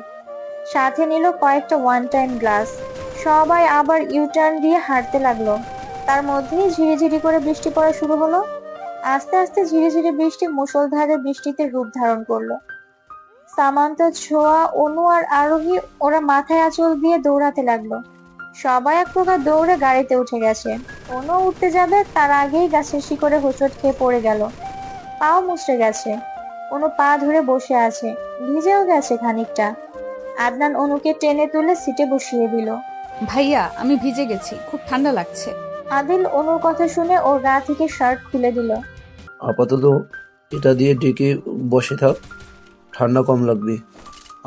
সাথে নিল কয়েকটা 1 টাইম গ্লাস। সবাই আবার ইউটার্ন দিয়ে হাঁটতে লাগলো। তার মধ্যেই ঝিরিঝিরি করে বৃষ্টি পড়া শুরু হলো। আস্তে আস্তে ঝিরিঝিরি বৃষ্টি মুষলধারে বৃষ্টিতে রূপ ধারণ করলো। সামান্তা, ছোঁয়া, অনু আর আরোহী ওরা মাথায় আঁচল দিয়ে দৌড়াতে লাগলো। সবাই এক প্রকার দৌড়ে গাড়িতে উঠে গেছে। অনু উঠতে যাবে তার আগেই গাছের শিকড়ে হোঁচট খেয়ে পড়ে গেল। পাও মুচড়ে গেছে। অনু পা ধরে বসে আছে, ভিজেও গেছে খানিকটা। আদনান অনুকে টেনে তুলে সিটে বসিয়ে দিল। ভাইয়া, আমি ভিজে গেছি, খুব ঠান্ডা লাগছে। আদিল অনুর কথা শুনে ওর গা থেকে শার্ট খুলে দিল। আপাতত এটা দিয়ে ডেকে বসে থাক, ঠান্ডা কম লাগবে।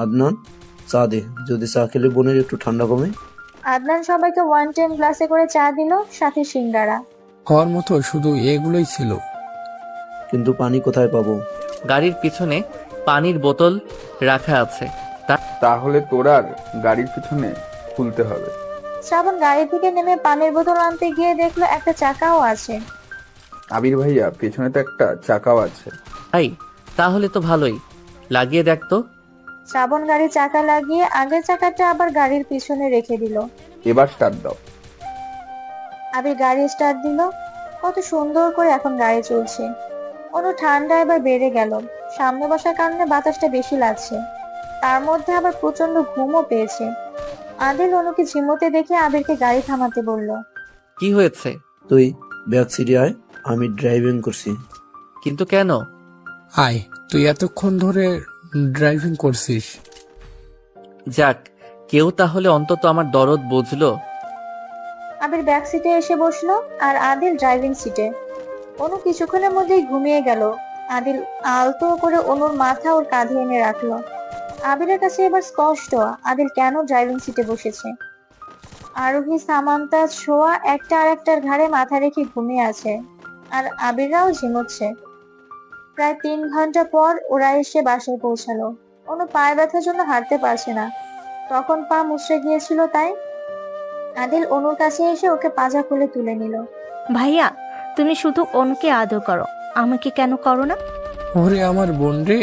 আদনান, চা দে, যদি চা খেলে বোনের একটু ঠান্ডা কমে। আদনান সবাইকে 1 টাইম গ্লাসে করে চা দিল, সাথে সিঙ্গারা। হওয়ার মতো শুধু এগুলোই ছিল। কিন্তু পানি কোথায় পাবো? গাড়ির পিছনে পানির বোতল রাখা আছে। তাহলে তোরার গাড়ির পিছনে খুলতে হবে। শ্রাবণ গাড়ি থেকে নেমে পানির বোতল আনতে গিয়ে দেখলো একটা চাকাও আছে। আবির ভাইয়া, পেছনে তো একটা চাকাও আছে। তাই তাহলে তো ভালোই, লাগিয়ে দেখ তো। শ্রাবণ গাড়ির চাকা লাগিয়ে আগের চাকাটা আবার গাড়ির পিছনে রেখে দিল। এবার স্টার্ট দাও। আবির গাড়ি স্টার্ট দিল। কত সুন্দর করে এখন গাড়ি চলছে। অনু ঠান্ডা এবার বেড়ে গেল। সামনে বসার কারণে বাতাসটা বেশি লাগছে, তার মধ্যে আবার প্রচন্ড ঘুমও পেয়েছে। আদিল অনুকে ঝিমোতে দেখে আবিরকে গাড়ি থামাতে বলল। কি হয়েছে, তুই ব্যাক সিটে আয়, আমি ড্রাইভিং করছি। কিন্তু কেন? আয়, তুই এতক্ষণ ধরে ড্রাইভিং করছিস। যাক, কেউ তাহলে অন্তত আমার দরদ বুঝলো। আবির ব্যাক সিটে এসে বসলো আর আদিল ড্রাইভিং সিটে। অনু কিছুক্ষণের মধ্যেই ঘুমিয়ে গেল। আদিল আলতো করে অনুর মাথা ওর কাঁধে এনে রাখলো। আবিরের কাছে এবার স্পষ্ট আদিল কেন ড্রাইভিং সিটে বসেছে। আরোহী, সামান্তা, ছোঁয়া একটা আর একটার ঘাড়ে মাথা রেখে ঘুমিয়ে আছে আর আবিররাও ঝিমোচ্ছে। প্রায় 3 ঘন্টা পর ওরা এসে বাসায় পৌঁছালো। অনু পায়ে ব্যথার জন্য হাঁটতে পারছে না, তখন পা মুচড়ে গিয়েছিল তাই। আদিল অনুর কাছে এসে ওকে পাজা খুলে তুলে নিল। ভাইয়া, তুমি শুধু অনুকে আদর করো, আমাকে কেন করো না? ওরে আমার বোন রে।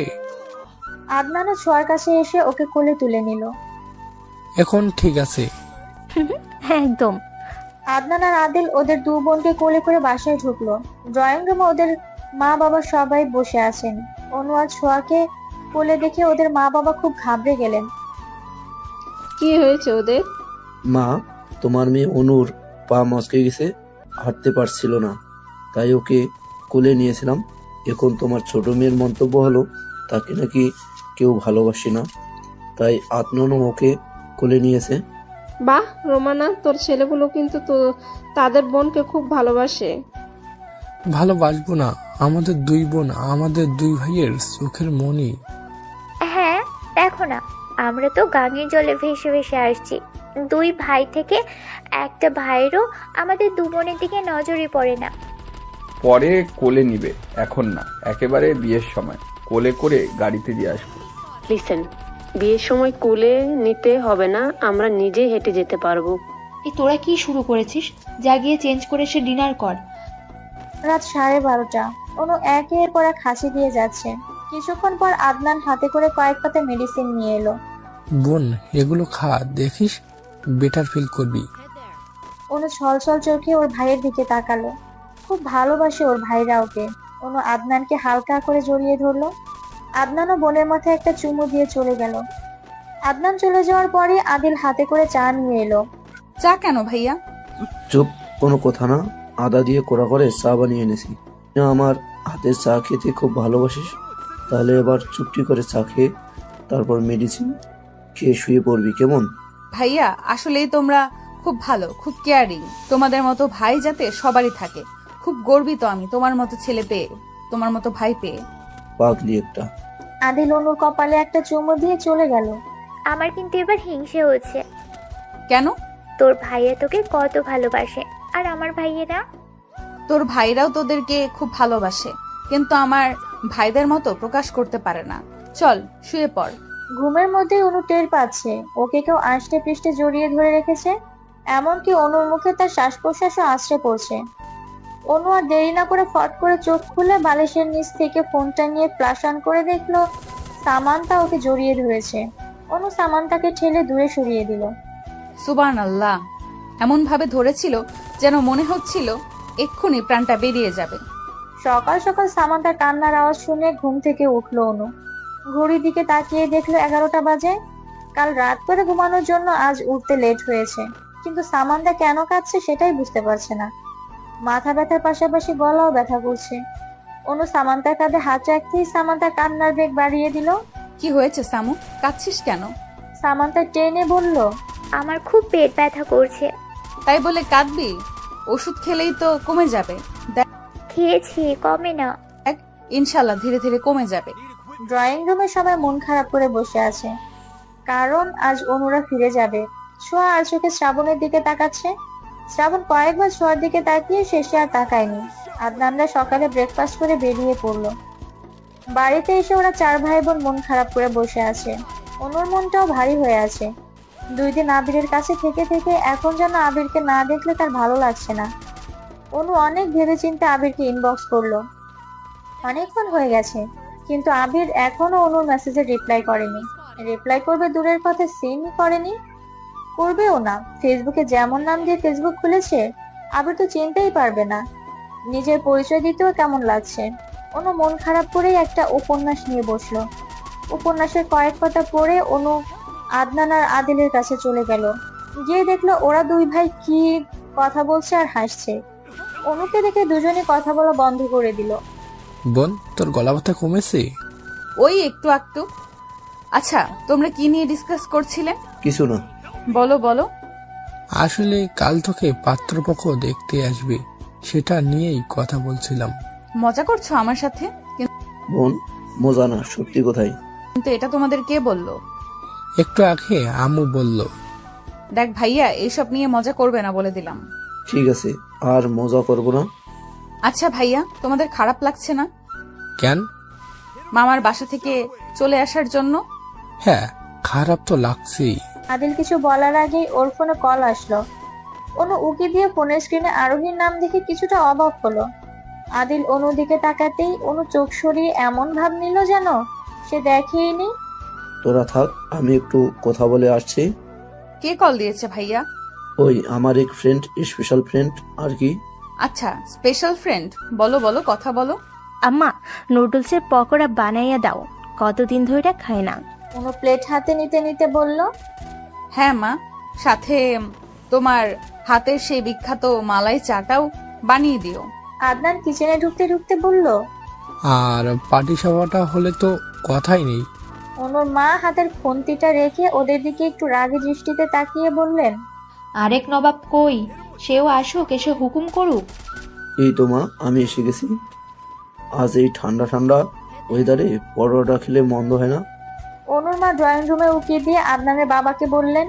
আদনানও ছোঁয়ার কাছে এসে ওকে কোলে তুলে নিল। এখন ঠিক আছে। হ্যাঁ, একদম। আদনান আর আদিল ওদের 2 বোনকে কোলে করে বাসায় ঢুকলো। ড্রয়িং রুমে ওদের মা বাবা সবাই বসে আছেন। অনু আর ছোঁয়াকে কোলে দেখে ওদের মা বাবা খুব ঘাবড়ে গেলেন। কি হয়েছে ওদের? মা, তোমার মেয়ে অনুর পা মচকে গেছে, হাঁটতে পারছিল না, তাই ওকে কোলে নিয়েছিলাম। এখন তোমার ছোট মেয়ের মন্তব্য হলো তাকে নাকি কেউ ভালোবাসে না, তাই আদনানও ওকে কোলে নিয়েছে। বাহ রোমানা, তোর ছেলেগুলো কিন্তু তো তাদের বোনকে খুব ভালোবাসে। ভালোবাসবো না? আমাদের 2 বোন, আমাদের 2 ভাইয়ের চোখের মনি। হ্যাঁ, দেখো না, আমরা তো গাঙের জলে ভেসে ভেসে আসছি। 2 ভাই থেকে একটা ভাইয়েরও আমাদের 2 বোনের দিকে নজরই পড়ে না। পরে কোলে নিবে, এখন না, একেবারে বিয়ের সময় কোলে করে গাড়িতে দিয়ে আসবো। লিসেন, বিয়ের সময় কোলে নিতে হবে না, আমরা নিজেই হেঁটে যেতে পারবো। এই তোরা কি শুরু করেছিস? যা গিয়ে চেঞ্জ করে এসে ডিনার কর। রাত 12:30। অনু একের পর এক হাসি দিয়ে যাচ্ছে। কিছুক্ষণ পর আদনান হাতে করে কয়েক পাতা মেডিসিন নিয়ে এলো। বোন, এগুলো খা, দেখিস বেটার ফিল করবি। অনু ছলছল চোখে ওর ভাইয়ের দিকে তাকালো। খুব ভালোবাসে ওর ভাইরা ওকে। অনু আদনানকে হালকা করে জড়িয়ে ধরলো। আদনানও বোনের মাথায় একটা চুমু দিয়ে চলে গেল। আদনান চলে যাওয়ার পরে আদিল হাতে করে চা নিয়ে এলো। চা কেন ভাইয়া? চুপ, কোনো কথা না, আদা দিয়ে কোড়া করে চা বানিয়ে এনেছি। না, আমার হাতের চা খেতে খুব ভালোবাসিস, তাহলে এবার চুপটি করে চা খেয়ে তারপর মেডিসিন খেয়ে শুয়ে পড়বি, কেমন? ভাইয়া, আসলেই তোমরা খুব ভালো, খুব কেয়ারিং। তোমাদের মতো ভাই যাতে সবারই থাকে। খুব গর্বিত আমি তোমার মতো ছেলে পেয়ে, তোমার মতো ভাই পেয়ে। পাগলি একটা। আদিল অনুর কপালে একটা চুমু দিয়ে চলে গেল। আমার কিন্তু এবার হিংসে হচ্ছে। কেন? তোর ভাইয়া তোকে কত ভালোবাসে, আর আমার ভাইয়েরা? তোর ভাইরাও তোদেরকে খুব ভালোবাসে, কিন্তু আমার ভাইদের মতো প্রকাশ করতে পারে না। চল শুয়ে পড়। ঘুমের মধ্যে অনু টের পাচ্ছে ওকে কেউ আষ্টে পৃষ্ঠে জড়িয়ে ধরে রেখেছে। এমনকি অনুর মুখে তার শ্বাস প্রশ্বাসও আছড়ে পড়ছে। অনু আর দেরি না করে ফট করে চোখ খুলে বালিশের নিচ থেকে ফোনটা নিয়ে ফ্ল্যাশ অন করে দেখলো সামান্তা ওকে জড়িয়ে ধরেছে। অনু সামান্তাকে ঠেলে দূরে সরিয়ে দিল। সুবহানাল্লাহ, এমন ভাবে ধরেছিল যেন মনে হচ্ছিল এক্ষুনি প্রাণটা বেরিয়ে যাবে। সকাল সকাল সামান্তার কান্নার আওয়াজ শুনে ঘুম থেকে উঠলো অনু। ঘড়ির দিকে তাকিয়ে দেখলো 11টা বাজে। কাল রাত করে ঘুমানোর জন্য আজ উঠতে লেট হয়েছে, কিন্তু সামান্তা কেন কাঁদছে সেটাই বুঝতে পারছে না। মাথা ব্যথার পাশাপাশি গলাও ব্যথা করছে। অনু সামান্তার কাঁধে হাত রাখতেই সামান্তা কান্নার বেগ বাড়িয়ে দিল। কি হয়েছে সামু, কাঁদছিস কেন? সামান্তা টেনে বলল, আমার খুব পেট ব্যথা করছে। তাই বলে কাঁদবি? ওষুধ খেলেই তো কমে যাবে। খেয়েছি, কমে না। ইনশাল্লাহ ধীরে ধীরে কমে যাবে। ড্রয়িং রুমে সবাই মন খারাপ করে বসে আছে, কারণ আজ অনুরা ফিরে যাবে। ছোঁয়া আর চোখে শ্রাবণের দিকে তাকাচ্ছে। শ্রাবণ কয়েকবার ছোঁয়ার দিকে তাকিয়ে শেষে আর তাকায়নি। আদনানরা সকালে ব্রেকফাস্ট করে বেরিয়ে পড়লো। বাড়িতে এসে ওরা 4 ভাই বোন মন খারাপ করে বসে আছে। অনুর মনটাও ভারী হয়ে আছে। 2 দিন আবিরের কাছে থেকে থেকে এখন যেন আবিরকে না দেখলে তার ভালো লাগছে না। অনু অনেক ভেবেচিন্তে আবিরকে ইনবক্স করলো। অনেকক্ষণ হয়ে গেছে, কিন্তু আবির এখনো অনুর মেসেজে রিপ্লাই করেনি। রিপ্লাই করবে দূরের কথা, সিনই করেনি, করবেও না। ফেসবুকে যেমন নাম দিয়ে ফেসবুক খুলেছে, আবির তো চিনতেই পারবে না। নিজের পরিচয় দিতেও কেমন লাগছে। অনু মন খারাপ করেই একটা উপন্যাস নিয়ে বসলো। উপন্যাসের কয়েক পাতা পড়ে অনু আদনান আর আদিলের কাছে চলে গেল। গিয়ে দেখলো ওরা 2 ভাই কি কথা বলছে আর হাসছে। অনুকে দেখে দুজনে কথা বলা বন্ধ করে দিল। বোন, তোর গলা ব্যথা কমেছে? ওই একটু একটু। আচ্ছা, তোমরা কি নিয়ে ডিসকাস করছিলে? কিছু না। বলো বলো। আসলে কাল তোকে পাত্রপক্ষ দেখতে আসবে, সেটা নিয়েই কথা বলছিলাম। মজা করছো আমার সাথে? বোন, মজা না, সত্যি কথাই। কিন্তু এটা তোমাদের কে বললো? একটু আগে আম্মু বলল। দেখ ভাইয়া, এইসব নিয়ে মজা করবে না বলে দিলাম। ঠিক আছে, আর মজা করবো না। আচ্ছা ভাইয়া, তোমাদের খারাপ লাগছে না কেন? মামার বাসা থেকে চলে আসার জন্য? হ্যাঁ, খারাপ তো লাগছেই। আদিল কিছু বলার আগেই ওর ফোনে কল আসলো। অনু উকি দিয়ে ফোনের স্ক্রিনে আরোহীর নাম দেখে কিছুটা অবাক হলো। আদিল অনুর দিকে তাকাতেই অনু চোখ সরিয়ে এমন ভাব নিল যেন সে দেখেইনি। তোরা থাক, আমি একটু কথা বলে আসছি। কে কল দিয়েছে ভাইয়া? ওই আমার এক ফ্রেন্ড, স্পেশাল ফ্রেন্ড আর কি। আচ্ছা, স্পেশাল ফ্রেন্ড, বলো বলো, কথা বলো। আম্মা, নুডলসের পকোড়া বানাইয়া দাও, কতদিন ধরে খাই না। অনু প্লেট হাতে নিতে নিতে বলল, হ্যাঁ মা, সাথে তোমার হাতের সেই বিখ্যাত মালাই চাটাও বানিয়ে দিও। আদনান কিচেনে ঢুকতে ঢুকতে বলল। আর পাটিসাপটা হলে তো কথাই নেই। অনুর মা হাতের খুন্তিটা রেখে ওদের দিকে একটু রাগী দৃষ্টিতে তাকিয়ে বললেন, আরেক নবাব কই? সেও আসুক, এসে হুকুম করুক। এই তো মা, আমি এসে গেছি। আজ এই ঠান্ডা ঠান্ডা ওয়েদারে পরোটা খেলে মন্দ হয় না। অনুর মা ড্রয়িং রুমে উকিয়ে দিয়ে আদনানের বাবাকে বললেন,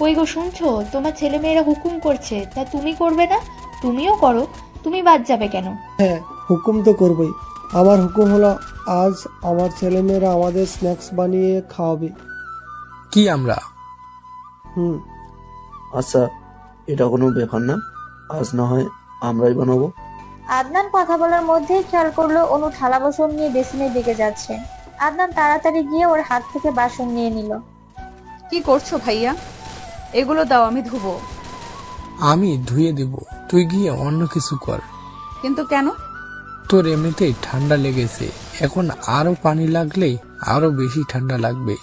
কই গো, শুনছো? তোমার ছেলে মেয়েরা হুকুম করছে, তা তুমি করবে না? তুমিও করো, তুমি বাদ যাবে কেন? হ্যাঁ, হুকুম তো করবই। আমার হুকুম হলো আজ আমার ছেলেমেয়েরা আমাদের স্ন্যাক্স বানিয়ে খাওয়াবে। কি আমরা? আচ্ছা, এটা কোনো ব্যাপার না, আজ না হয় আমরাই বানাবো। আদনান কথা বলার মধ্যেই খেয়াল করলো অনু থালা বাসন নিয়ে বেসিনের দিকে যাচ্ছে। আদনান তাড়াতাড়ি গিয়ে ওর হাত থেকে বাসন নিয়ে নিল। কি করছো ভাইয়া? এগুলো দাও, আমি ধুবো। আমি ধুয়ে দেব, তুই গিয়ে অন্য কিছু কর। কিন্তু কেন? তোর এমনিতেই ঠান্ডা লেগেছে, এখন আরো পানি লাগলে আরো বেশি ঠান্ডা লাগবে।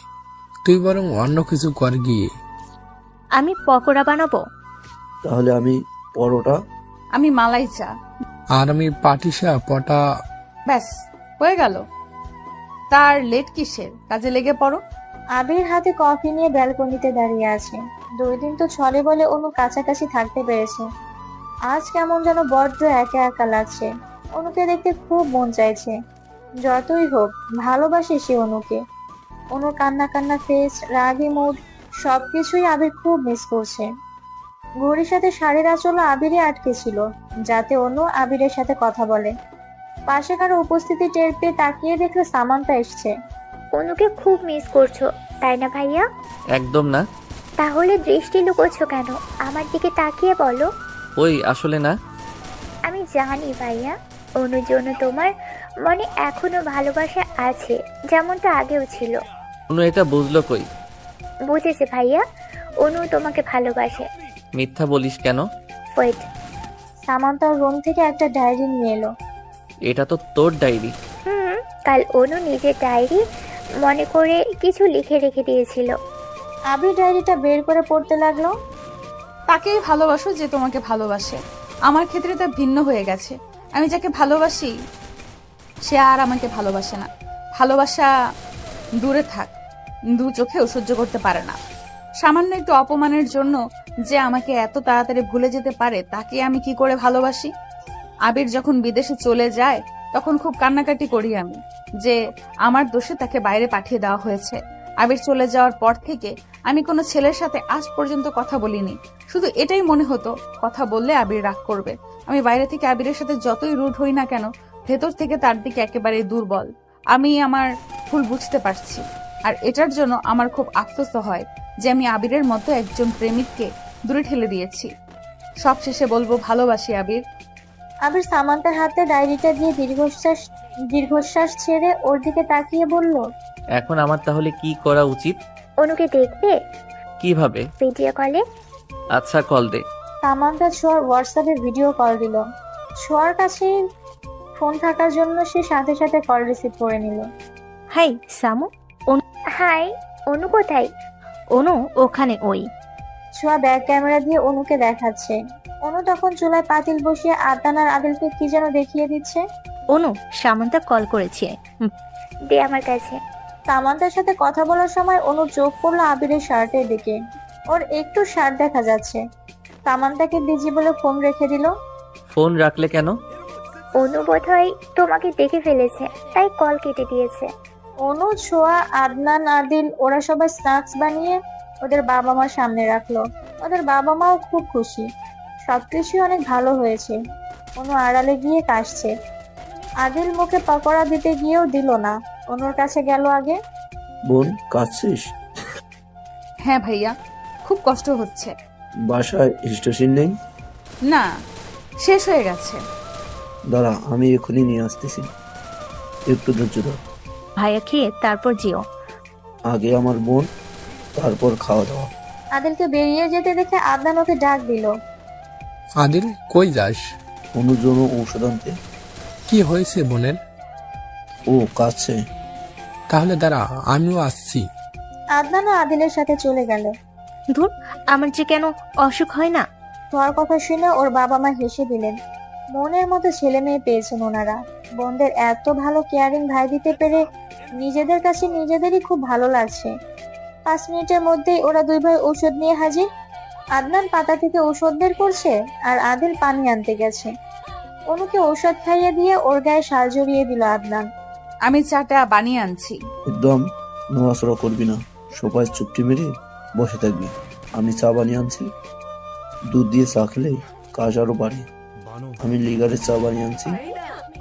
তুই বরং অন্য কিছু কর গিয়ে। আমি পকোড়া বানাবো। তাহলে আমি পরোটা। আমি মালাই চা। আর আমি পাটিসাপটা। ব্যাস, হয়ে গেল। তার লেট কিসের? কাজে লেগে পড়ো। আবির হাতে কফি নিয়ে ব্যালকনিতে দাঁড়িয়ে আছে। 2 দিন তো ছলে বলে অনু কাছাকাছি থাকতে পেরেছে। আজ কেমন যেন বড্ড একা একা লাগছে। অনুকে দেখতে খুব মন চাইছে। যতই হোক ভালোবাসে সে অনুকে। অনুর কান্না কান্না ফেস, রাগী মুড, সবকিছুই আবির খুব মিস করছে। ঘড়ির সাথে শাড়ির আঁচলও আবিরে আটকে ছিল, যাতে অনু আবিরের সাথে কথা বলে। পাশে কারো উপস্থিতি টের পেয়ে তাকিয়ে দেখলো সামান্তা এসছে। অনুকে খুব মিস করছো তাই না ভাইয়া? একদম না। তাহলে দৃষ্টি লুকোছো কেন? আমার দিকে তাকিয়ে বলো। ওই আসলে না। আমি জানি ভাইয়া, অনুর জন্য তোমার মনে এখনো ভালোবাসা আছে, যেমনটা আগেও ছিল। অনু এটা বুঝলো কই? বুঝেছে ভাইয়া, অনু তোমাকে ভালোবাসে। মিথ্যা বলিস কেন? ওয়েট। সামান্তার রুম থেকে একটা ডায়েরি নিয়ে এলো। এটা তো তোর ডায়েরি। কাল অনু নিজের ডায়েরি মনে করে কিছু লিখে রেখে দিয়েছিল। আবির ডায়েরিটা বের করে পড়তে লাগলো। তাকেই ভালোবাসো যে তোমাকে ভালোবাসে। আমার ক্ষেত্রে তা ভিন্ন হয়ে গেছে। আমি যাকে ভালোবাসি সে আর আমাকে ভালোবাসে না। ভালোবাসা দূরে থাক, দু চোখেও সহ্য করতে পারে না। সামান্য একটু অপমানের জন্য যে আমাকে এত তাড়াতাড়ি ভুলে যেতে পারে, তাকে আমি কি করে ভালোবাসি? আবির যখন বিদেশে চলে যায় তখন খুব কান্নাকাটি করি আমি, যে আমার দোষে তাকে বাইরে পাঠিয়ে দেওয়া হয়েছে। আবির চলে যাওয়ার পর থেকে আমি কোনো ছেলের সাথে আজ পর্যন্ত কথা বলিনি। শুধু এটাই মনে হতো কথা বললে আবির রাগ করবে। আমি বাইরে থেকে আবিরের সাথে যতই রুড হই না কেন, ভেতর থেকে তার দিকে একেবারে দুর্বল। আমি আমার ভুল বুঝতে পারছি, আর এটার জন্য আমার খুব আফসোস হয় যে আমি আবিরের মতো একজন প্রেমিককে দূরে ঠেলে দিয়েছি। সব শেষে বলবো ভালোবাসি আবির। আবির সামান্তার হাতে ডায়েরিটা দিয়ে দীর্ঘশ্বাস ছেড়ে ওর দিকে তাকিয়ে বলল, এখন আমার তাহলে কি করা উচিত? অনুকে দেখবে? কিভাবে? ভিডিও কলে। আচ্ছা, কল দে। সামান্তা ছোঁয়ার হোয়াটসঅ্যাপে ভিডিও কল দিল। ছোঁয়ার কাছে ফোন থাকার জন্য সে সাথে সাথে কল রিসিভ করে নিল। হাই সামু। হাই, অনু কোথায়? অনু ওখানে। ওই ছোঁয়া ব্যাক ক্যামেরা দিয়ে অনুকে দেখাচ্ছে। অনু তখন চুলায় পাতিল বসিয়ে আদনান আর আদিলকে কি যেন দেখিয়ে দিচ্ছে। অনু, সামান্তা কল করেছে। দে আমার কাছে। সামান্তার সাথে কথা বলার সময় অনু চোখ পড়লো আবিরের শার্টের দিকে। ওর একটু শার্ট দেখা যাচ্ছে। সামান্তাকে দিজি বলে ফোন রেখে দিল। ফোন রাখলে কেন? অনু বোধহয় তোমাকে দেখে ফেলেছে, তাই কল কেটে দিয়েছে। অনু, ছোঁয়া, আদনান, আদিল ওরা সবাই স্ন্যাক্স বানিয়ে ওদের বাবা মার সামনে রাখলো। ওদের বাবা মাও খুব খুশি, সবকিছুই অনেক ভালো হয়েছে। অনু আড়ালে গিয়ে কাশছে। আদিল মুখে পকোড়া দিতে গিয়েও দিল না, অনুর কাছে গেল আগে। বোন, কাঁদছিস? হ্যাঁ ভাইয়া, খুব কষ্ট হচ্ছে। বাসায় স্টেশন নেই? না, শেষ হয়ে গেছে। দাঁড়া, আমি এখনই নিয়ে আসতেছি, একটু ধৈর্য ধর। ভাইয়া খেয়ে তারপর যেও। আগে আমার বোন, তারপর খাওয়া দাওয়া। আদিলকে বেরিয়ে যেতে দেখে আদনান ওকে ডাক দিল। আদিল, কই যাস? অনুর জন্য ঔষধ আনতে। কি হয়েছে বোনের? ও কাছে। তাহলে দাঁড়া, আমিও আসছি। আদনান আদিলের সাথে চলে গেল। ধুর, আমার যে কেন অসুখ হয় না। তোমার কথা শুনে ওর বাবা মা হেসে দিলেন। মনের মতো ছেলে মেয়ে পেয়েছেন ওনারা। বোনদের এত ভালো কেয়ারিং ভাই দিতে পেরে নিজেদের কাছে নিজেদেরই খুব ভালো লাগছে। 5 মিনিটের মধ্যেই ওরা দুই ভাই ঔষধ নিয়ে হাজির। আদনান পাতা থেকে ঔষধ বের করছে আর আদিল পানি আনতে গেছে। অনুকে ঔষধ খাইয়ে দিয়ে ওর গায়ে শাল জড়িয়ে দিল আদনান। আমি চাটা বানিয়ে আনছি। একদম নড়াচড়া করবি না, সবাই চুপটি মেরে বসে থাকবি। আমি চা বানিয়ে আনছি, দুধ দিয়ে চা খেলে কাজ আরো বাড়ে। আমি লিগারের চা বানিয়ে আনছি,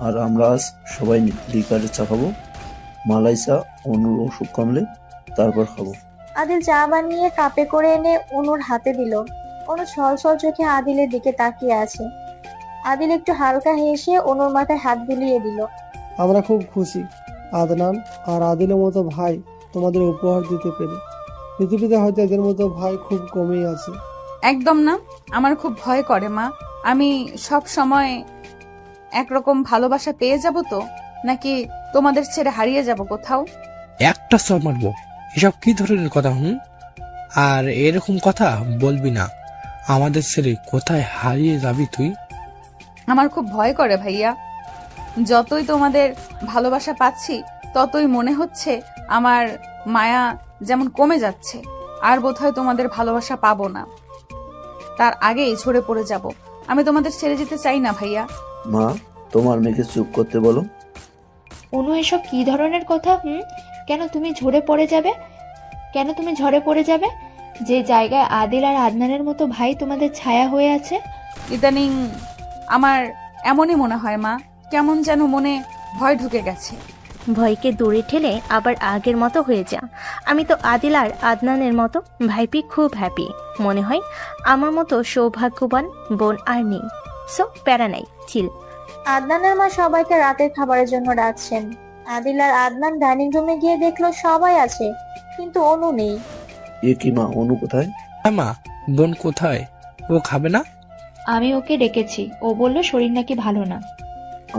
আর আমরা আজ সবাই লিগারের চা খাবো। মালাই চা অনুর অসুখ কমলে তারপর খাবো। আদিল চা বানিয়ে কাপে করে এনে অনুর হাতে দিল। অনু ছলছল চোখে আদিলের দিকে তাকিয়ে আছে। আদিল একটু হালকা হেসে অনুর মাথায় হাত বুলিয়ে দিল। আমরা খুব খুশি আদনান আর আদিলের মতো ভাই তোমাদের উপহার দিতে পেরে। পৃথিবীতে হয়তো এদের মতো ভাই খুব কমই আছে। একদম না, আমার খুব ভয় করে মা। আমি সব সময় একরকম ভালোবাসা পেয়ে যাব তো, নাকি তোমাদের ছেড়ে হারিয়ে যাব কোথাও? একটা চর মারবো। এসব কি ধরনের কথা? আর এরকম কথা বলবি না। আমাদের ছেড়ে কোথায় হারিয়ে যাবি তুই? আমার খুব ভয় করে ভাইয়া। যতই তোমাদের ভালোবাসা পাচ্ছি, ততই মনে হচ্ছে আমার মায়া যেমন কমে যাচ্ছে। আর বোধহয় তোমাদের ভালোবাসা পাবো না, তার আগেই ঝরে পড়ে যাব। আমি তোমাদের ছেড়ে যেতে চাই না ভাইয়া। মা, তোমার মেয়েকে চুপ করতে বলো। অনু, এসব কি ধরনের কথা? কেন তুমি ঝরে পড়ে যাবে? কেন তুমি ঝরে পড়ে যাবে যে জায়গায় আদিল আর আদনানের মতো ভাই তোমাদের ছায়া হয়ে আছে? ইদানিং আমার এমনই মনে হয় মা, কেমন যেন মনে ভয় ঢুকে গেছে। ভয়কে দূরে ঠেলে আবার আগের মতো হয়ে যা। আমি তো আদিল আর আদনানের মতো ভাইপি খুব হ্যাপি। মনে হয় আমার মতো সৌভাগ্যবান বোন আর নেই। সো প্যারা নাই, চিল। আদনানের মা সবাইকে রাতের খাবারের জন্য ডাকছেন। আদিল আর আদনান ডাইনিং রুমে গিয়ে দেখলো সবাই আছে, কিন্তু অনু নেই। এ কি মা, অনু কোথায়? হ্যাঁ মা, বোন কোথায়? ও খাবে না? আমি ওকে ডেকেছি, ও বলল শরীর নাকি ভালো না।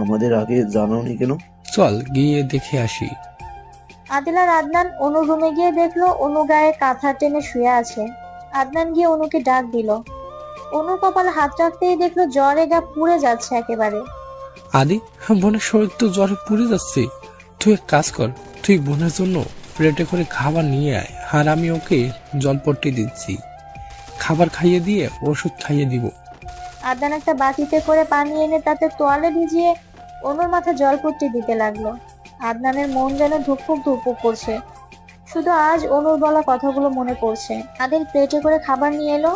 আমাদের আগে জানাওনি কেন? চল গিয়ে দেখে আসি। আদিল আর আদনান অনু রুমে গিয়ে দেখলো অনু গায়ে কাঁথা টেনে শুয়ে আছে। আদনান গিয়ে অনুকে ডাক দিল। অনুর কপালে হাত রাখতেই দেখলো জ্বরে গা পুড়ে যাচ্ছে একেবারে। আদি, বোনের শরীর তো জ্বরে পুড়ে যাচ্ছে। তুই এক কাজ কর, তুই বোনের জন্য প্লেটে করে খাবার নিয়ে আয়, আর আমি ওকে জলপট্টি দিচ্ছি। খাবার খাইয়ে দিয়ে ওষুধ খাইয়ে দিব। আদনান একটা বাটিতে করে পানি এনে তাতে তোয়ালে ভিজিয়ে অনুর মাথায় জলপট্টি দিতে লাগলো। আদনানের মন যেন ধুকপুক ধুকপুক করছে। শুধু আজ অনুর বলা কথাগুলো মনে পড়ছে। আদিল প্লেটে করে খাবার নিয়ে এলো।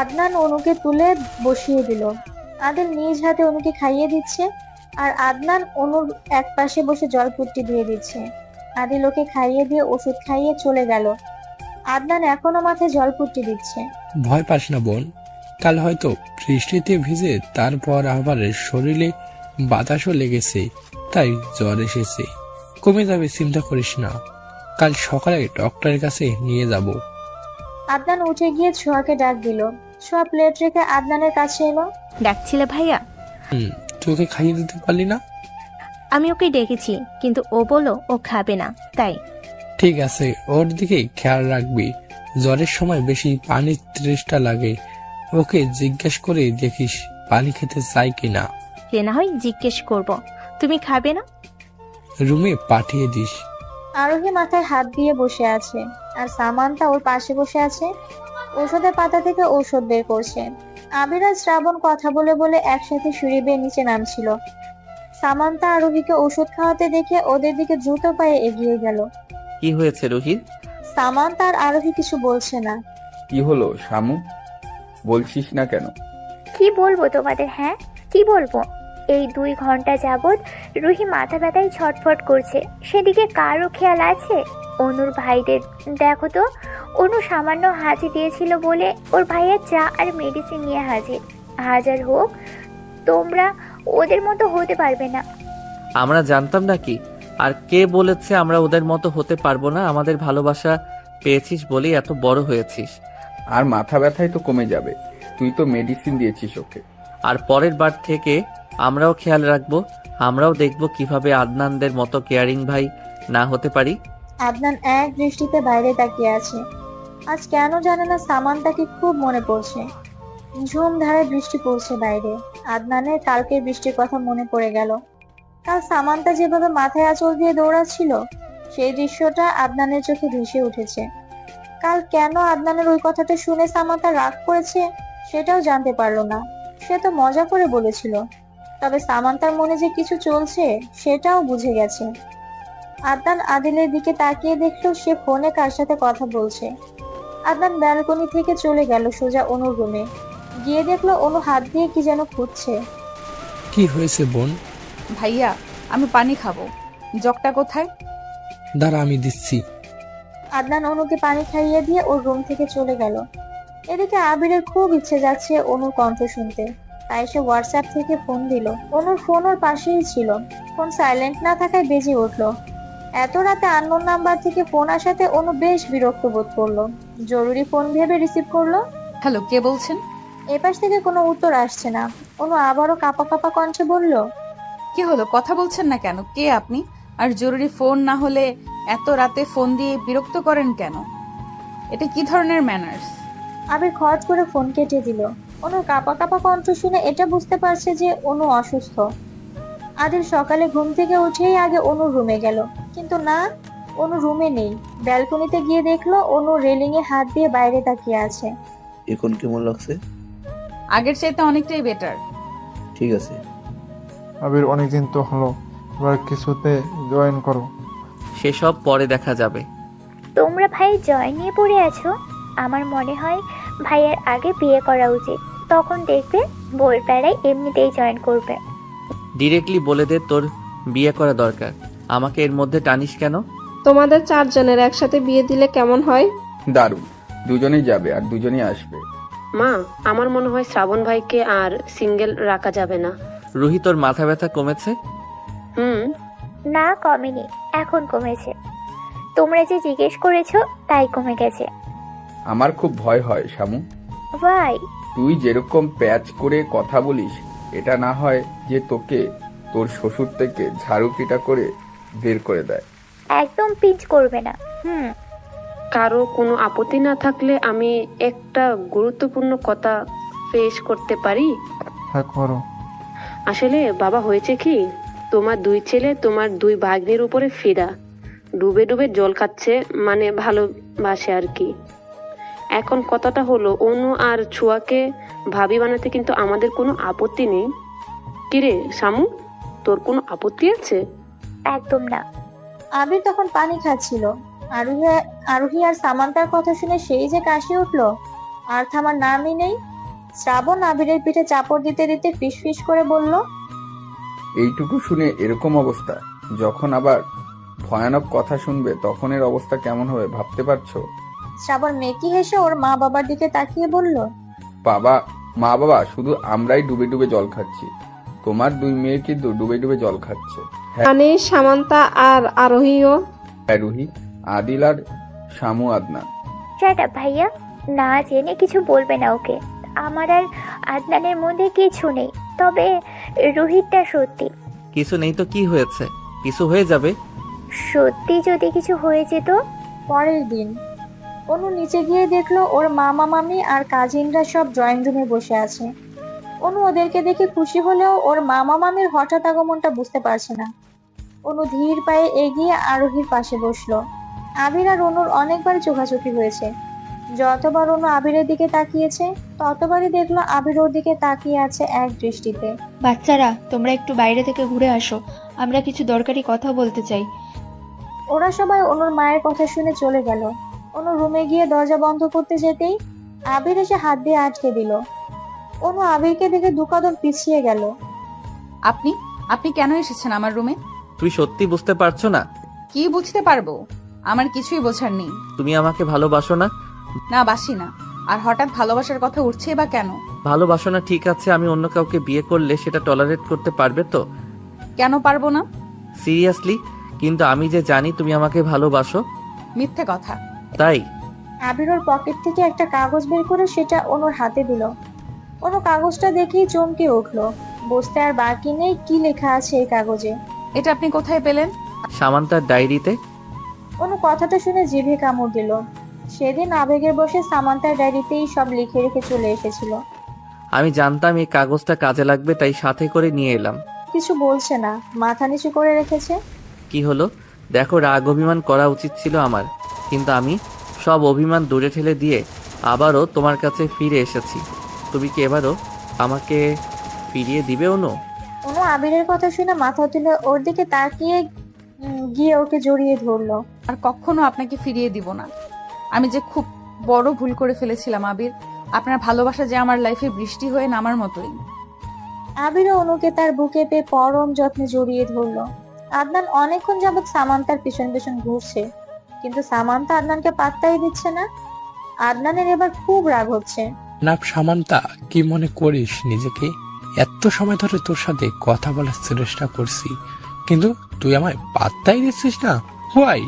আদনান অনুকে তুলে বসিয়ে দিল। আদিল নিজ হাতে অনুকে খাইয়ে দিচ্ছে, আর আদনান অনুর এক পাশে বসে জলপট্টি দিয়ে দিচ্ছে। আদিল ওকে খাইয়ে দিয়ে ওষুধ খাইয়ে চলে গেল। আদনান এখনো মাথায় জলপট্টি দিচ্ছে। ভয় পাস না বোন, কাল হয়তো বৃষ্টিতে ভিজে তারপর আবার শরীরে বাতাসও লেগেছে, তাই জ্বর এসেছে। কমে যাবে, চিন্তা করিস না। কাল সকালে ডক্টরের কাছে নিয়ে যাব। আদনান উঠে গিয়ে ছোঁয়াকে ডাক দিল। ছোঁয়া প্লেট রেখে আদনানের কাছে এলো। ডাকছিলে ভাইয়া? তোকে খাইয়ে দিতে পারলি না? আমি ওকে ডেকেছি, কিন্তু ও বলল ও খাবে না, তাই। ঠিক আছে, ওর দিকে খেয়াল রাখবি। জ্বরের সময় বেশি পানির তৃষ্ণা লাগে, ওকে জিজ্ঞেস করে দেখিস পানি খেতে চাই কিনা। সে না হয় জিজ্ঞেস করব, তুমি খাবে না? রুমে পাঠিয়ে দিস। আরোহী মাথায় হাত দিয়ে বসে আছে আর সামান্তা ওর পাশে বসে আছে, ঔষধের পাতা থেকে ঔষধ বের করছে। আবির আর শ্রাবণ কথা বলে বলে একসাথে সিঁড়ি বেয়ে নিচে নামছিল। সামান্তা আরোহীকে ওষুধ খাওয়াতে দেখে ওদের দিকে দ্রুত পায়ে এগিয়ে গেল। কি হয়েছে রুহি? সামান্তা আর আরোহী কিছু বলছে না। কি হলো শামু, বলছিস না কেন? কি বলবো তোমাদের? হ্যাঁ, কি বলবো? এই 2 ঘন্টা যাবৎ রুহি মাথা ব্যথায় ছটফট করছে, সেদিকে কারও খেয়াল আছে? অনুর ভাইদের দেখো তো, অনু সামান্য হাঁচি দিয়েছিল বলে ওর ভাইয়া চা আর মেডিসিন নিয়ে হাজির। হাজার হোক, তোমরা ওদের মতো হতে পারবে না। আমরা জানতাম নাকি? আর কে বলেছে আমরা ওদের মতো হতে পারবো না? আমাদের ভালোবাসা পেয়েছিস বলেই এত বড় হয়েছিস। আর মাথা ব্যথাই তো কমে যাবে, তুই তো মেডিসিন দিয়েছিস ওকে। আর পরের বার থেকে আমরাও খেয়াল রাখবো, আমরাও দেখবো কিভাবে আদনানদের মতো কেয়ারিং ভাই না হতে পারি। আদনান এক দৃষ্টিতে বাইরে তাকিয়ে আছে। আজ কেন জানে না সামান্তাকে খুব মনে পড়ছে। ঝুম ধারে বৃষ্টি পড়ছে বাইরে। আদনানের কালকের বৃষ্টির কথা মনে পড়ে গেল। কাল সামান্তা যেভাবে মাথায় আঁচল দিয়ে দৌড়াচ্ছিল, সেই দৃশ্যটা আদনানের চোখে ভেসে উঠেছে। কাল কেন আদনানের ওই কথাটা শুনে সামান্তা রাগ করেছে সেটাও জানতে পারলো না। সে তো মজা করে বলেছিল, তবে সামান্তার মনে যে কিছু চলছে সেটাও বুঝে গেছে। আদনান আদিলের দিকে তাকিয়ে দেখলো সে ফোনে কার সাথে কথা বলছে। আদনান ব্যালকনি থেকে চলে গেল সোজা অনুর রুমে। গিয়ে দেখলো অনু হাত দিয়ে কি যেন খুঁজছে। কি হয়েছে বোন? ভাইয়া, আমি পানি খাবো, জগটা কোথায়? দাঁড়া, আমি দিচ্ছি। আদনান অনুকে পানি খাইয়ে দিয়ে ওর রুম থেকে চলে গেল। এদিকে আবিরের খুব ইচ্ছে যাচ্ছে অনুর কণ্ঠ শুনতে, তাই সে হোয়াটসঅ্যাপ থেকে ফোন দিল। অনুর ফোন ওর পাশেই ছিল। ফোন সাইলেন্ট না থাকায় বেজে উঠলো। এত রাতে আননোন নাম্বার থেকে ফোন আসাতে অনু বেশ বিরক্ত বোধ করলো। জরুরি ফোন ভেবে রিসিভ করলো। হ্যালো, কে বলছেন? এপাশ থেকে কোনো উত্তর আসছে না। অনু আবারও কাঁপা কাঁপা কণ্ঠে বলল, কি হলো, কথা বলছেন না কেন? কে আপনি? আর জরুরি ফোন না হলে এত রাতে ফোন দিয়ে বিরক্ত করেন কেন? এটা কি ধরনের ম্যানার্স? আবির খট করে ফোন কেটে দিল। অনুর কাঁপা কাঁপা কণ্ঠ শুনে এটা বুঝতে পারছে যে অনু অসুস্থ। আদিল সকালে ঘুম থেকে উঠেই আগে অনুর রুমে গেল, কিন্তু না, অনু রুমে নেই। ব্যালকনিতে গিয়ে দেখলো অনু রেলিং এ হাত দিয়ে বাইরে তাকিয়ে আছে। এখন কেমন লাগছে? আগের চাইতে অনেকটাই বেটার। ঠিক আছে। আবির অনেকদিন তো হলো, এবার কিছুতে জয়েন করো। সেসব পরে দেখা যাবে। তোমরা ভাই জয় নিয়ে পড়ে আছো। আমার মনে হয় ভাইয়ের আগে বিয়ে করা উচিত, তখন দেখবে বউয়ের প্যারায় এমনিতেই জয়েন করবে। ডিরেক্টলি বলে দে তোর বিয়ে করা দরকার, আমাকে এর মধ্যে টানিস কেন? তোমাদের 4 জনের একসাথে বিয়ে দিলে কেমন হয়? দারুণ, দুজনেই যাবে আর দুজনেই আসবে। মা, আমার মনে হয় শ্রাবণ ভাইকে আর সিঙ্গেল রাখা যাবে না। রুহি, তোর মাথা ব্যথা কমেছে? না, কমেনি, এখন কমেছে। তোমরা যে জিজ্ঞেস করেছো তাই কমে গেছে। আমার খুব ভয় হয় শামু। ভাই, তুই যেরকম প্যাচ করে কথা বলিস, এটা না হয় যে তোকে তোর শ্বশুর থেকে ঝাড়ু পিটা করে বের করে দেয়। একদম পিঞ্চ করবে না। কারো কোনো আপত্তি না থাকলে আমি একটা গুরুত্বপূর্ণ কথা পেশ করতে পারি? হ্যাঁ, করো। আসলে বাবা, হয়েছে কি, তোমার 2 ছেলে তোমার 2 ভাগ্নের উপরে ফিদা, ডুবে ডুবে জল খাচ্ছে, মানে ভালোবাসে আর কি। এখন কথাটা হলো, অনু আর ছুয়াকে ভাবি বানাতে কিন্তু আমাদের কোনো আপত্তি নেই। কিরে শামু, তোর কোনো আপত্তি আছে? একদম না। আবির তখন পানি খাচ্ছিল। আরোহী আর সামান্তার কথা শুনে সেই যে কাশি উঠলো, আর থামার নামই নেই। শ্রাবণ আবিরের পিঠে চাপড় দিতে দিতে ফিস ফিস করে বলল, এইটুকু শুনে এরকম অবস্থা, যখন আবার ভয়ানক কথা শুনবে তখন এর অবস্থা কেমন হবে ভাবতে পারছো? শ্রাবণ মেকি হেসে ওর মা বাবার দিকে তাকিয়ে বলল, মা বাবা শুধু আমরাই ডুবে ডুবে জল খাচ্ছি, তোমার 2 মেয়ে কিন্তু ডুবে ডুবে জল খাচ্ছে। মানে সামান্তা আর আরোহীও? হ্যাঁ রুহি, আদিল আর শামু, আদনান। শাট আপ ভাইয়া, না জেনে কিছু বলবে না ওকে। আমার আর আদনানের মধ্যে কিছু নেই, তবে রোহিতটা সত্যি। কিছু নেই তো কি হয়েছে? কিছু হয়ে যাবে। সত্যি যদি কিছু হয়ে যেত? পরের দিন অনু নিচে গিয়ে দেখলো ওর মামা মামি আর কাজিনরা সব ড্রয়িং রুমে বসে আছে। অনু ওদেরকে দেখে খুশি হলেও ওর মামা মামির হঠাৎ আগমনটা বুঝতে পারছে না। অনু ধীর পায়ে এগিয়ে আরোহীর পাশে বসলো। আবির আর অনুর অনেকবার চোখাচোখি হয়েছে। যতবার অনু আবিরের দিকে তাকিয়েছে ততবারই দেখলো আবির ওর দিকে তাকিয়ে আছে এক দৃষ্টিতে। বাচ্চারা, তোমরা একটু বাইরে থেকে ঘুরে আসো, আমরা কিছু দরকারি কথা বলতে চাই। ওরা সবাই অনুর মায়ের কথা শুনে চলে গেল। অনু রুমে গিয়ে দরজা বন্ধ করতে যেতেই আবির এসে হাত দিয়ে আটকে দিল। অনু আবিরকে দেখে দু কদম পিছিয়ে গেল। আপনি আপনি কেন এসেছেন আমার রুমে? তুই সত্যি বুঝতে পারছো না? কি বুঝতে পারবো? আমার কিছুই বোঝার নেই। তুমি আমাকে ভালোবাসো না? না, বাসি না। আর হঠাৎ ভালোবাসার কথা উঠছে বা কেন? ভালোবাসো না ঠিক আছে, আমি অন্য কাউকে বিয়ে করলে সেটা টলারেট করতে পারবে তো? কেন পারবো না? সিরিয়াসলি? কিন্তু আমি যে জানি তুমি আমাকে ভালোবাসো। মিথ্যে কথা। তাই? আবির ওর পকেট থেকে একটা কাগজ বের করে সেটা অনুর হাতে দিল। অনু কাগজটা দেখেই চমকে উঠলো। বুঝতে আর বাকি নেই কি লেখা আছে এই কাগজে। এটা আপনি কোথায় পেলেন? সামান্তার ডায়েরিতে। অনু কথাটা শুনে জিভে কামড় দিল। সেদিন আবেগের বসে সামান্তার ডায়েরিতেই সব লিখে রেখে চলে এসেছিল। আমি জানতাম এই কাগজটা কাজে লাগবে, তাই সাথে করে নিয়ে এলাম। কিছু বলছে না, মাথা নিচু করে রেখেছে। কি হলো? দেখো, রাগ অভিমান করা উচিত ছিল আমার, কিন্তু আমি সব অভিমান দূরে ঠেলে দিয়ে আবারও তোমার কাছে ফিরে এসেছি। তুমি কি এবারও আমাকে ফিরিয়ে দিবে অনু? অনু আবিরের কথা শুনে মাথা তুলে ওর দিকে তাকিয়ে গিয়ে ওকে জড়িয়ে ধরলো। আর কখনো আপনাকে ফিরিয়ে দিব না। আমি যে খুব বড় ভুল করে ফেলেছিলাম আবির। আপনার ভালোবাসা যে আমার লাইফে বৃষ্টি হয়ে নামার মতোই। আবিরও অনুকে তার বুকে পেয়ে পরম যত্নে জড়িয়ে ধরলো। আদনান অনেকক্ষণ যাবৎ সামান্তার পিছন পিছন ঘুরছে, কিন্তু সামান্তা আদনানকে পাত্তাই দিচ্ছে না। আদনানের এবার খুব রাগ হচ্ছে। না সামান্তা, কি মনে করিস নিজেকে? এত সময় ধরে তোর সাথে কথা বলার চেষ্টা করছি, কিন্তু তুই আমায় পাত্তাই দিচ্ছিস না। হোয়াই?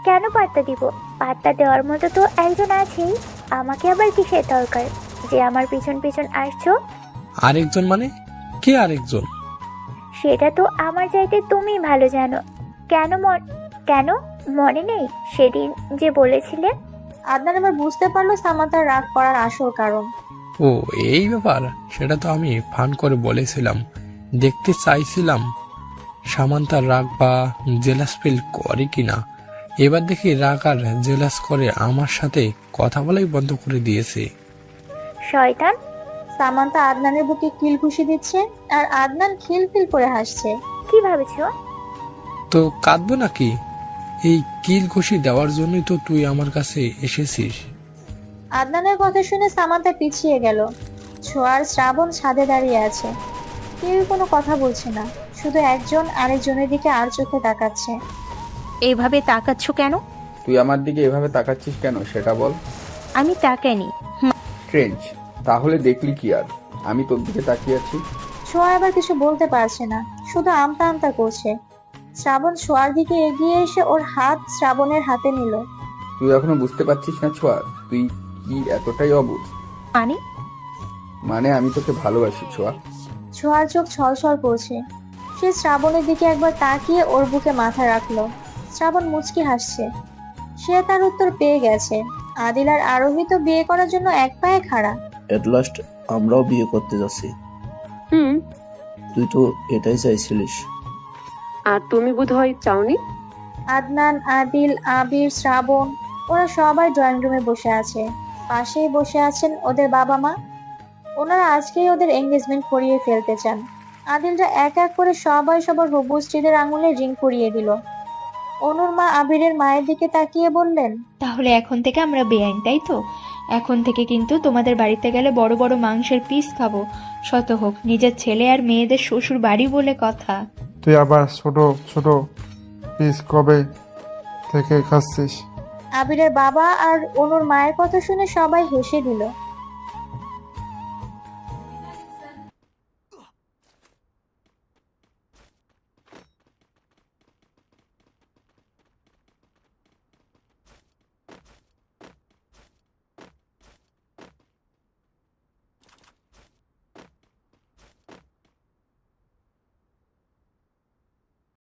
কেন পাত্তা দিব? পাত্তা দেওয়ার মতো তো একজন আছেই। আমাকে আবার কিসের দরকার যে আমার পিছন পিছন আসছো? আরেকজন মানে? কে আরেকজন? সেটা তো আমার চাইতে তুমি ভালো জানো। কেন মনে নেই সেদিন যে বলেছিলে? আদনান এবার বুঝতে পারলো সামান্তার রাগ করার আসল কারণ। ও এই ব্যাপার? সেটা তো আমি ফান করে বলেছিলাম, দেখতে চাইছিলাম সামান্তার রাগ বা জেলাস ফিল করে কিনা। এবার দেখি রাগ আর জেলাস করে আমার সাথে কথা বলাই বন্ধ করে দিয়েছে। শয়তান! সামান্তা আদনানের বুকে কিল ঘুষি দিচ্ছে আর আদনান খিলখিল করে হাসছে। কি ভাবছো? তো কাঁদবো নাকি? এই কিল ঘুষি দেওয়ার জন্যই তো তুই আমার কাছে এসেছিস। আদনানের কথা শুনে সামান্তা পিছিয়ে গেল। ছোঁয়ার শ্রাবণ ছাদে দাঁড়িয়ে আছে। কেউ কোনো কথা বলছে না, শুধু একজন আরেকজনের দিকে আর চোখে তাকাচ্ছে। এইভাবে তাকাচ্ছ কেন? তুই আমার দিকে এভাবে তাকাচ্ছিস কেন সেটা বল। আমি তাকাইনি। স্ট্রেঞ্জ। তাহলে দেখলি কি আর আমি তোর দিকে তাকিয়ে আছি? ছোঁয়া এবার কিছু বলতে পারছে না, শুধু আমতা আমতা করছে। শ্রাবণ ছোঁয়ার দিকে এগিয়ে এসে ওর হাত শ্রাবণের হাতে নিল। তুই এখনো বুঝতে পারছিস না ছোঁয়া? তুই কি এতটাই অবুঝ? মানে আমি তোকে ভালোবাসি ছোঁয়া। ছোঁয়ার চোখ ছলছল করছে। সে শ্রাবণের দিকে একবার তাকিয়ে ওর বুকে মাথা রাখলো। শ্রাবণ মুচকি হাসছে। সে তার উত্তর পেয়ে গেছে। আদিল আর আরোহী তো বিয়ে করার জন্য এক পায়ে খাড়া। এট লাস্ট আমরাও বিয়ে করতে যাচ্ছি। তুই তো এটাই চাইছিলিস। আর তুমি বোধহয় চাওনি। আদনান, আদিল, আবির, শ্রাবণ ওরা সবাই ড্রয়িং রুমে বসে আছে। পাশেই বসে আছেন ওদের বাবা মা। ওনারা আজকেই ওদের এঙ্গেজমেন্ট করিয়ে ফেলতে চান। আদিলরা এক এক করে সবাই সবার হবু স্ত্রীদের আঙুলে রিং পরিয়ে দিল। অনুর মা আবিরের মায়ের দিকে তাকিয়ে বললেন, তাহলে এখন থেকে আমরা বেআইন, তাই তো? এখন থেকে কিন্তু তোমাদের বাড়িতে গেলে বড় বড় মাংসের পিস খাবো। শত হোক নিজের ছেলে আর মেয়েদের শ্বশুর বাড়ি বলে কথা। তুই আবার ছোট ছোট পিস কবে থেকে খাচ্ছিস? আবিরের বাবা আর অনুর মায়ের কথা শুনে সবাই হেসে দিল।